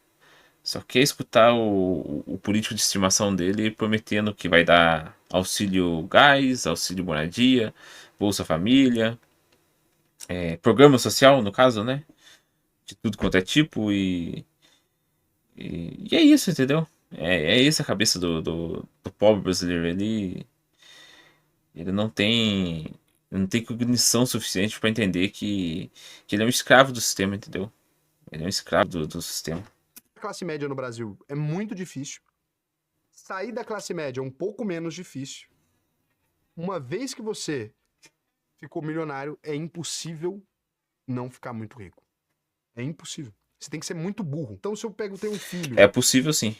Só quer escutar o político de estimação dele prometendo que vai dar auxílio gás, auxílio moradia, Bolsa Família, programa social, no caso, né? De tudo quanto é tipo e é isso, entendeu? É essa a cabeça do pobre brasileiro. Ele não tem cognição suficiente para entender que ele é um escravo do sistema, entendeu? Ele é um escravo do sistema. Classe média no Brasil é muito difícil. Sair da classe média é um pouco menos difícil. Uma vez que você ficou milionário, é impossível não ficar muito rico. É impossível. Você tem que ser muito burro. Então, se eu tenho um filho. É possível sim.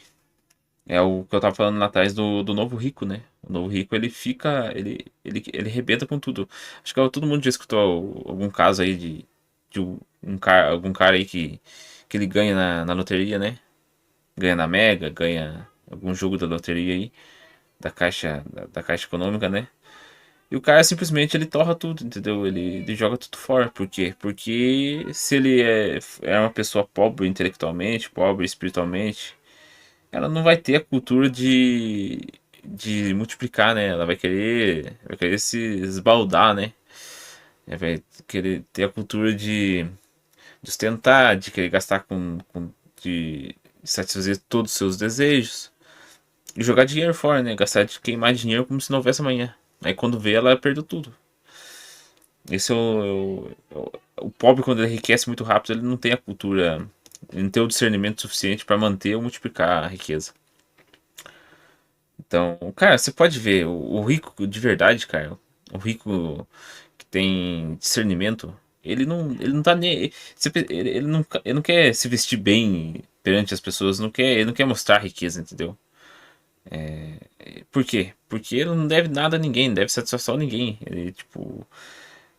É o que eu tava falando lá atrás do novo rico, né? O novo rico ele fica. Ele rebenta com tudo. Acho que todo mundo já escutou algum caso aí de algum cara aí que ele ganha na loteria, né? ganha na Mega, ganha algum jogo da loteria aí, da Caixa Econômica, né? E o cara simplesmente ele torra tudo, entendeu? Ele joga tudo fora. Por quê? Porque se ele é uma pessoa pobre intelectualmente, pobre espiritualmente, ela não vai ter a cultura de multiplicar, né? Ela vai querer se esbaldar, né? Ela vai querer ter a cultura de ostentar, de querer gastar de satisfazer todos os seus desejos. E jogar dinheiro fora, né? Gastar de queimar dinheiro como se não houvesse amanhã. Aí quando vê, ela perdeu tudo. Esse o pobre, quando ele enriquece muito rápido, ele não tem a cultura, ele não tem o discernimento suficiente para manter ou multiplicar a riqueza. Então, cara, você pode ver, o rico de verdade, cara, o rico que tem discernimento, ele não tá nem. Ele não quer se vestir bem perante as pessoas, ele não quer mostrar riqueza, entendeu? Por quê? Porque ele não deve nada a ninguém, não deve satisfação a ninguém. Ele, tipo,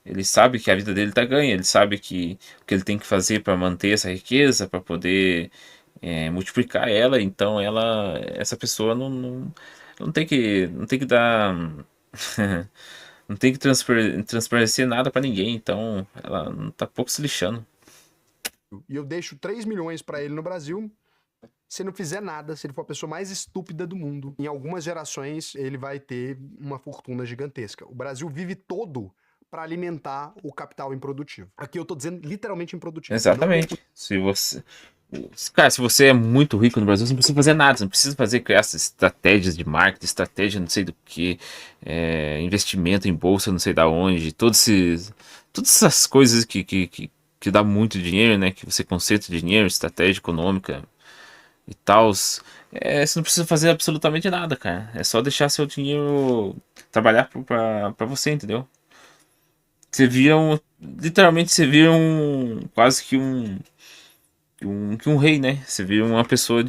ele sabe que a vida dele tá ganha, ele sabe que o que ele tem que fazer para manter essa riqueza, para poder multiplicar ela, então essa pessoa não tem que dar, não tem que transparecer nada para ninguém, então ela não tá pouco se lixando. E eu deixo 3 milhões pra ele no Brasil. Se não fizer nada, se ele for a pessoa mais estúpida do mundo, em algumas gerações ele vai ter uma fortuna gigantesca. O Brasil vive todo para alimentar o capital improdutivo. Aqui eu tô dizendo literalmente improdutivo. Não Exatamente. Cara, se você é muito rico no Brasil, você não precisa fazer nada, você não precisa criar essas estratégias de marketing, estratégia não sei do que, investimento em bolsa não sei da onde, todas essas coisas que dá muito dinheiro, né? Que você concentra dinheiro, estratégia econômica e tal. Você não precisa fazer absolutamente nada, cara. É só deixar seu dinheiro trabalhar pra você, entendeu? Você vira literalmente você vira quase que um rei, né? Você vira uma pessoa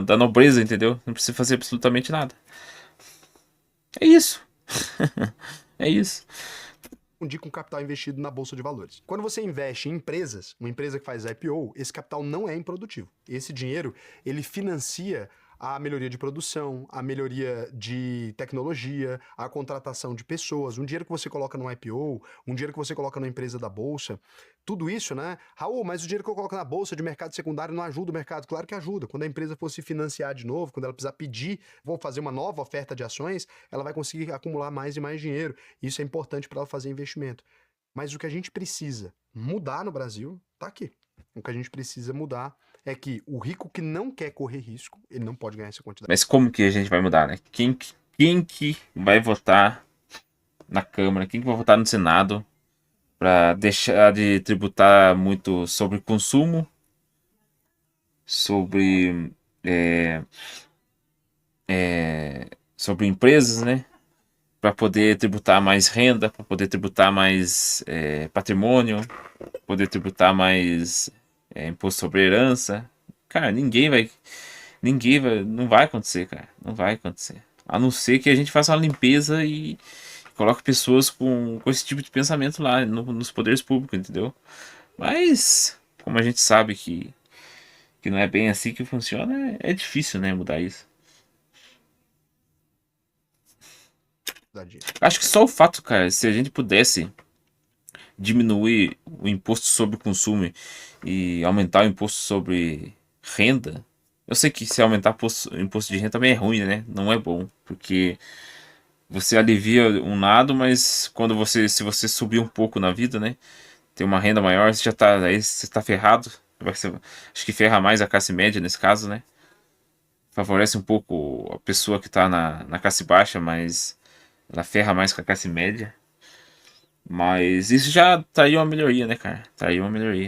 da nobreza, entendeu? Não precisa fazer absolutamente nada. É isso. É isso. fundir com capital investido na bolsa de valores. Quando você investe em empresas, uma empresa que faz IPO, esse capital não é improdutivo. Esse dinheiro, ele financia a melhoria de produção, a melhoria de tecnologia, a contratação de pessoas, um dinheiro que você coloca no IPO, um dinheiro que você coloca na empresa da bolsa, tudo isso, né? Raul, mas o dinheiro que eu coloco na bolsa de mercado secundário não ajuda o mercado? Claro que ajuda. Quando a empresa for se financiar de novo, quando ela precisar pedir, vou fazer uma nova oferta de ações, ela vai conseguir acumular mais e mais dinheiro. Isso é importante para ela fazer investimento. Mas o que a gente precisa mudar no Brasil tá aqui. O que a gente precisa mudar é que o rico que não quer correr risco, ele não pode ganhar essa quantidade. Mas como que a gente vai mudar, né? Quem que vai votar na Câmara? Quem que vai votar no Senado para deixar de tributar muito sobre consumo, sobre é, sobre empresas, né? Para poder tributar mais renda, para poder tributar mais patrimônio, poder tributar mais imposto sobre herança. Cara, não vai acontecer, cara, não vai acontecer. A não ser que a gente faça uma limpeza e coloque pessoas com esse tipo de pensamento lá nos poderes públicos, entendeu? Mas, como a gente sabe que não é bem assim que funciona, é difícil, né, mudar isso. Acho que só o fato, cara, se a gente pudesse diminuir o imposto sobre o consumo e aumentar o imposto sobre renda. Eu sei que se aumentar o imposto de renda também é ruim, né? Não é bom, porque você alivia um lado, mas se você subir um pouco na vida, né? Ter uma renda maior, aí você tá ferrado. Acho que ferra mais a classe média nesse caso, né? Favorece um pouco a pessoa que tá na classe baixa, mas ela ferra mais com a classe média. Mas isso já tá aí uma melhoria, né, cara? Tá aí uma melhoria.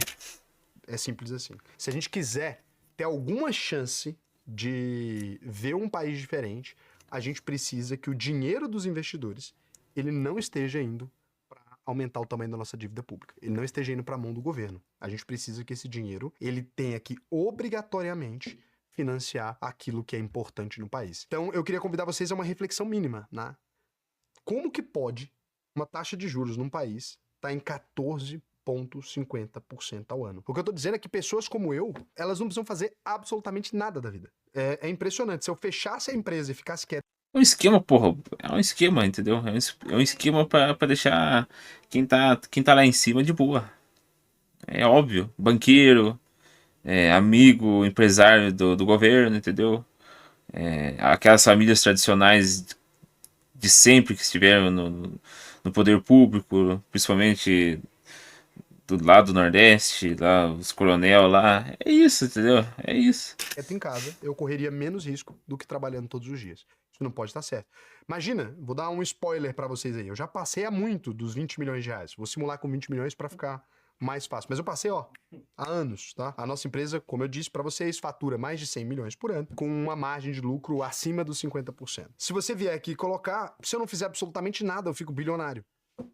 É simples assim. Se a gente quiser ter alguma chance de ver um país diferente, a gente precisa que o dinheiro dos investidores ele não esteja indo para aumentar o tamanho da nossa dívida pública. Ele não esteja indo para a mão do governo. A gente precisa que esse dinheiro ele tenha que obrigatoriamente financiar aquilo que é importante no país. Então, eu queria convidar vocês a uma reflexão mínima, né? Como que pode uma taxa de juros num país estar em 14%? 0,50% ao ano. O que eu tô dizendo é que pessoas como eu, elas não precisam fazer absolutamente nada da vida. É impressionante. Se eu fechasse a empresa e ficasse quieto. É um esquema, porra. É um esquema, entendeu? É um esquema pra deixar quem tá lá em cima de boa. É óbvio. Banqueiro, amigo, empresário do governo, entendeu? Aquelas famílias tradicionais de sempre que estiveram no poder público, principalmente do lado do Nordeste, lá, os coronel lá. É isso, entendeu? É isso. Quieto em casa, eu correria menos risco do que trabalhando todos os dias. Isso não pode estar certo. Imagina, vou dar um spoiler pra vocês aí. Eu já passei há muito dos 20 milhões de reais. Vou simular com 20 milhões pra ficar mais fácil. Mas eu passei, ó, há anos, tá? A nossa empresa, como eu disse pra vocês, fatura mais de 100 milhões por ano, com uma margem de lucro acima dos 50%. Se você vier aqui colocar, se eu não fizer absolutamente nada, eu fico bilionário.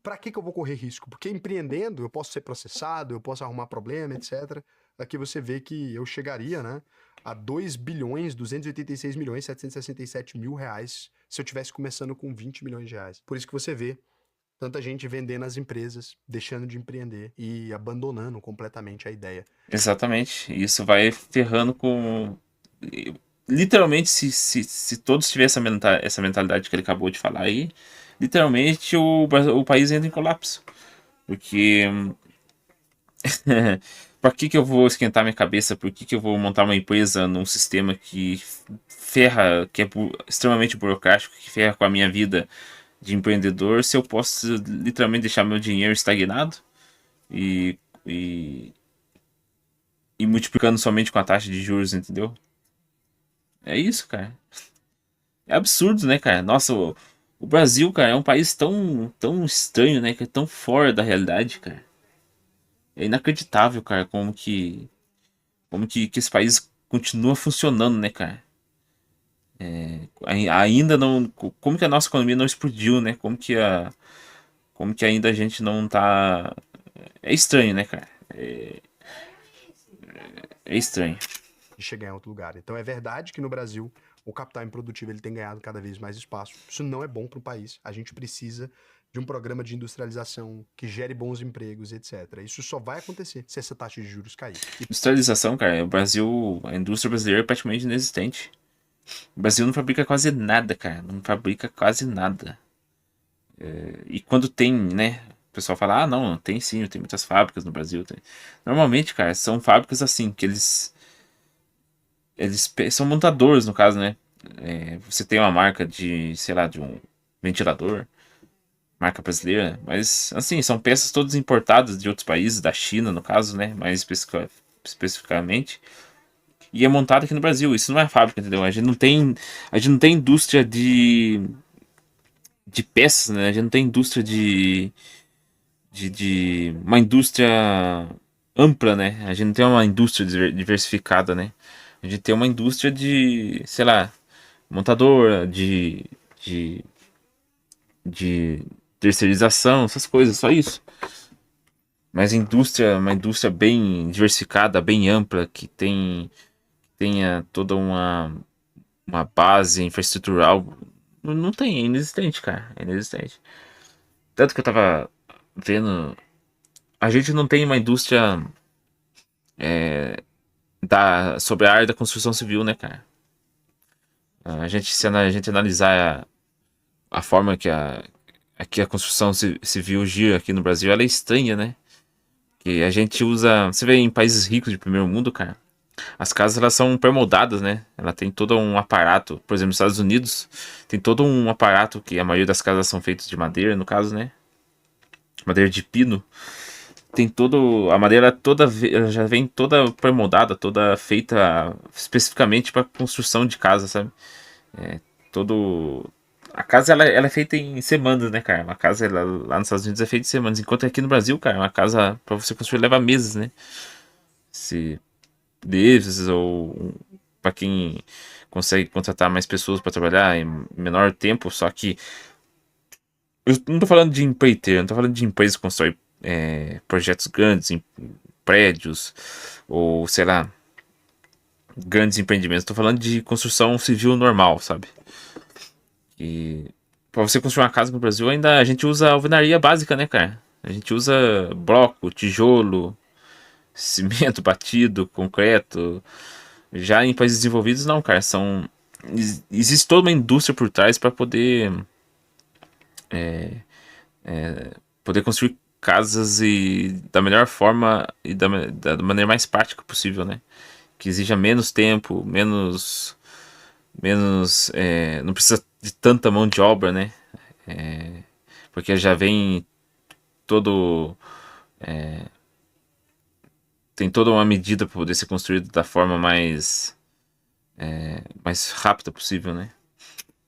Pra que eu vou correr risco? Porque empreendendo, eu posso ser processado, eu posso arrumar problema, etc. Aqui você vê que eu chegaria, né, a 2 bilhões, 286 milhões, 767 mil reais se eu tivesse começando com 20 milhões de reais. Por isso que você vê tanta gente vendendo as empresas, deixando de empreender e abandonando completamente a ideia. Exatamente. Isso vai ferrando com. Literalmente, se todos tivessem essa mentalidade que ele acabou de falar aí, literalmente o país entra em colapso. Porque. Pra que eu vou esquentar minha cabeça? Por que eu vou montar uma empresa num sistema que ferra, que é extremamente burocrático, que ferra com a minha vida de empreendedor, se eu posso literalmente deixar meu dinheiro estagnado e, e, e multiplicando somente com a taxa de juros, entendeu? É isso, cara. É absurdo, né, cara? Nossa, o Brasil, cara, é um país tão estranho, né? Que é tão fora da realidade, cara. É inacreditável, cara, como que esse país continua funcionando, né, cara? Ainda não. Como que a nossa economia não explodiu, né? Como que ainda a gente não tá. É estranho, né, cara? É estranho. De chegar em outro lugar. Então é verdade que no Brasil o capital improdutivo ele tem ganhado cada vez mais espaço. Isso não é bom para o país. A gente precisa de um programa de industrialização que gere bons empregos, etc. Isso só vai acontecer se essa taxa de juros cair. Industrialização, cara, o Brasil, a indústria brasileira é praticamente inexistente. O Brasil não fabrica quase nada, cara. Não fabrica quase nada. E quando tem, né? O pessoal fala, ah, não, tem sim, tem muitas fábricas no Brasil. Normalmente, cara, são fábricas assim, que eles são montadores, no caso, né? Você tem uma marca de, sei lá, de um ventilador, marca brasileira, mas assim, são peças todas importadas de outros países, da China, no caso, né? Mais especificamente. E é montado aqui no Brasil. Isso não é fábrica, entendeu? A gente não tem indústria de peças, né? A gente não tem indústria de uma indústria ampla, né? A gente não tem uma indústria diversificada, né? A gente tem uma indústria de, sei lá, montadora, de, de terceirização, essas coisas, só isso. Mas uma indústria bem diversificada, bem ampla, que tenha toda uma base infraestrutural, não tem, é inexistente, cara, é inexistente. Tanto que eu tava vendo, a gente não tem uma indústria sobre a área da construção civil, né, cara? Se a gente analisar a forma que a construção civil gira aqui no Brasil, ela é estranha, né? Que a gente usa. Você vê em países ricos de primeiro mundo, cara, as casas elas são pré-moldadas, né? Ela tem todo um aparato. Por exemplo, nos Estados Unidos, tem todo um aparato que a maioria das casas são feitas de madeira, no caso, né? Madeira de pino. Tem todo. A madeira toda ela já vem toda pré-moldada, toda feita especificamente para construção de casa, sabe? Todo. A casa ela é feita em semanas, né, cara? Uma casa lá nos Estados Unidos é feita em semanas, enquanto aqui no Brasil, cara, uma casa pra você construir leva meses, né? Se meses ou para quem consegue contratar mais pessoas para trabalhar em menor tempo, só que eu não tô falando de empreiteiro, não tô falando de empresas que constroem projetos grandes, em prédios ou sei lá, grandes empreendimentos. Tô falando de construção civil normal, sabe? E para você construir uma casa no Brasil, ainda a gente usa alvenaria básica, né, cara? A gente usa bloco, tijolo, cimento batido, concreto. Já em países desenvolvidos, não, cara. Existe toda uma indústria por trás para poder construir casas e da melhor forma e da maneira mais prática possível, né? Que exija menos tempo, não precisa de tanta mão de obra, né? Porque já vem todo, tem toda uma medida para poder ser construído da forma mais rápida possível, né?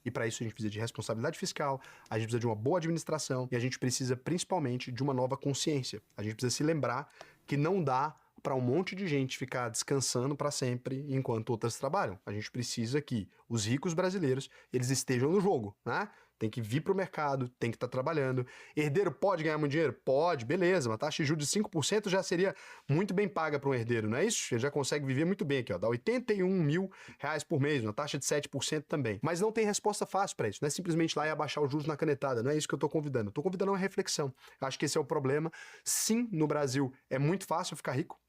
E para isso a gente precisa de responsabilidade fiscal, a gente precisa de uma boa administração e a gente precisa principalmente de uma nova consciência. A gente precisa se lembrar que não dá para um monte de gente ficar descansando para sempre enquanto outras trabalham. A gente precisa que os ricos brasileiros eles estejam no jogo, né? Tem que vir para o mercado, tem que estar trabalhando. Herdeiro pode ganhar muito dinheiro? Pode, beleza. Uma taxa de juros de 5% já seria muito bem paga para um herdeiro, não é isso? Ele já consegue viver muito bem aqui, ó. Dá 81 mil reais por mês, uma taxa de 7% também. Mas não tem resposta fácil para isso. Não é simplesmente ir lá e abaixar os juros na canetada. Não é isso que eu estou convidando. Estou convidando uma reflexão. Eu acho que esse é o problema. Sim, no Brasil é muito fácil ficar rico,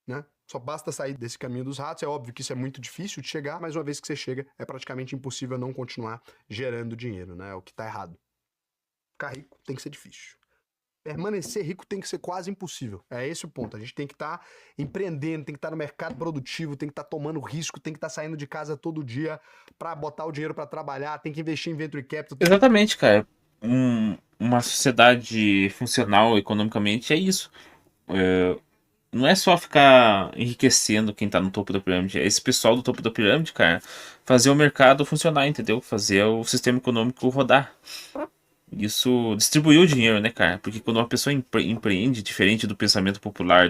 né? Só basta sair desse caminho dos ratos. É óbvio que isso é muito difícil de chegar, mas uma vez que você chega, é praticamente impossível não continuar gerando dinheiro, né? É o que tá errado. Ficar rico tem que ser difícil. Permanecer rico tem que ser quase impossível. É esse o ponto. A gente tem que estar empreendendo, tem que estar no mercado produtivo, tem que estar tomando risco, tem que estar saindo de casa todo dia para botar o dinheiro para trabalhar, tem que investir em venture capital. Exatamente, cara. Uma sociedade funcional economicamente é isso. Não é só ficar enriquecendo quem tá no topo da pirâmide. É esse pessoal do topo da pirâmide, cara, fazer o mercado funcionar, entendeu? Fazer o sistema econômico rodar. Isso distribuiu o dinheiro, né, cara? Porque quando uma pessoa empreende, diferente do pensamento popular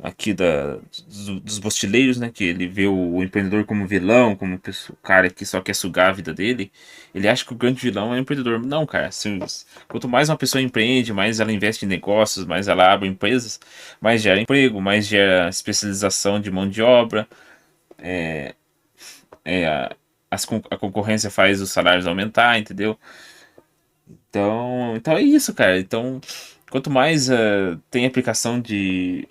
aqui dos bostileiros, né? Que ele vê o empreendedor como vilão, como o cara que só quer sugar a vida dele. Ele acha que o grande vilão é o empreendedor. Não, cara. Quanto mais uma pessoa empreende, mais ela investe em negócios, mais ela abre empresas, mais gera emprego, mais gera especialização de mão de obra. É, a concorrência faz os salários aumentar, entendeu? Então é isso, cara. Então, quanto mais tem aplicação de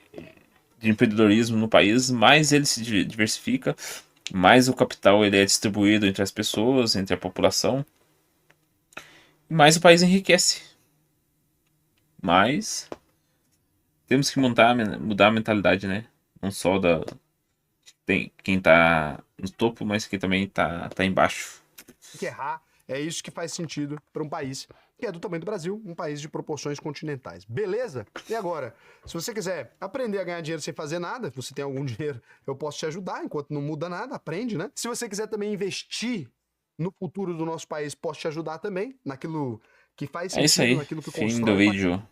empreendedorismo no país, mais ele se diversifica, mais o capital ele é distribuído entre as pessoas, entre a população, e mais o país enriquece. Mas temos que mudar a mentalidade, né? Não só tem quem tá no topo, mas quem também tá embaixo. Que errar. É isso que faz sentido para um país que é do tamanho do Brasil, um país de proporções continentais. Beleza? E agora, se você quiser aprender a ganhar dinheiro sem fazer nada, você tem algum dinheiro, eu posso te ajudar, enquanto não muda nada, aprende, né? Se você quiser também investir no futuro do nosso país, posso te ajudar também, naquilo que faz É isso sentido, aí. naquilo que Fim do constrói o país. vídeo.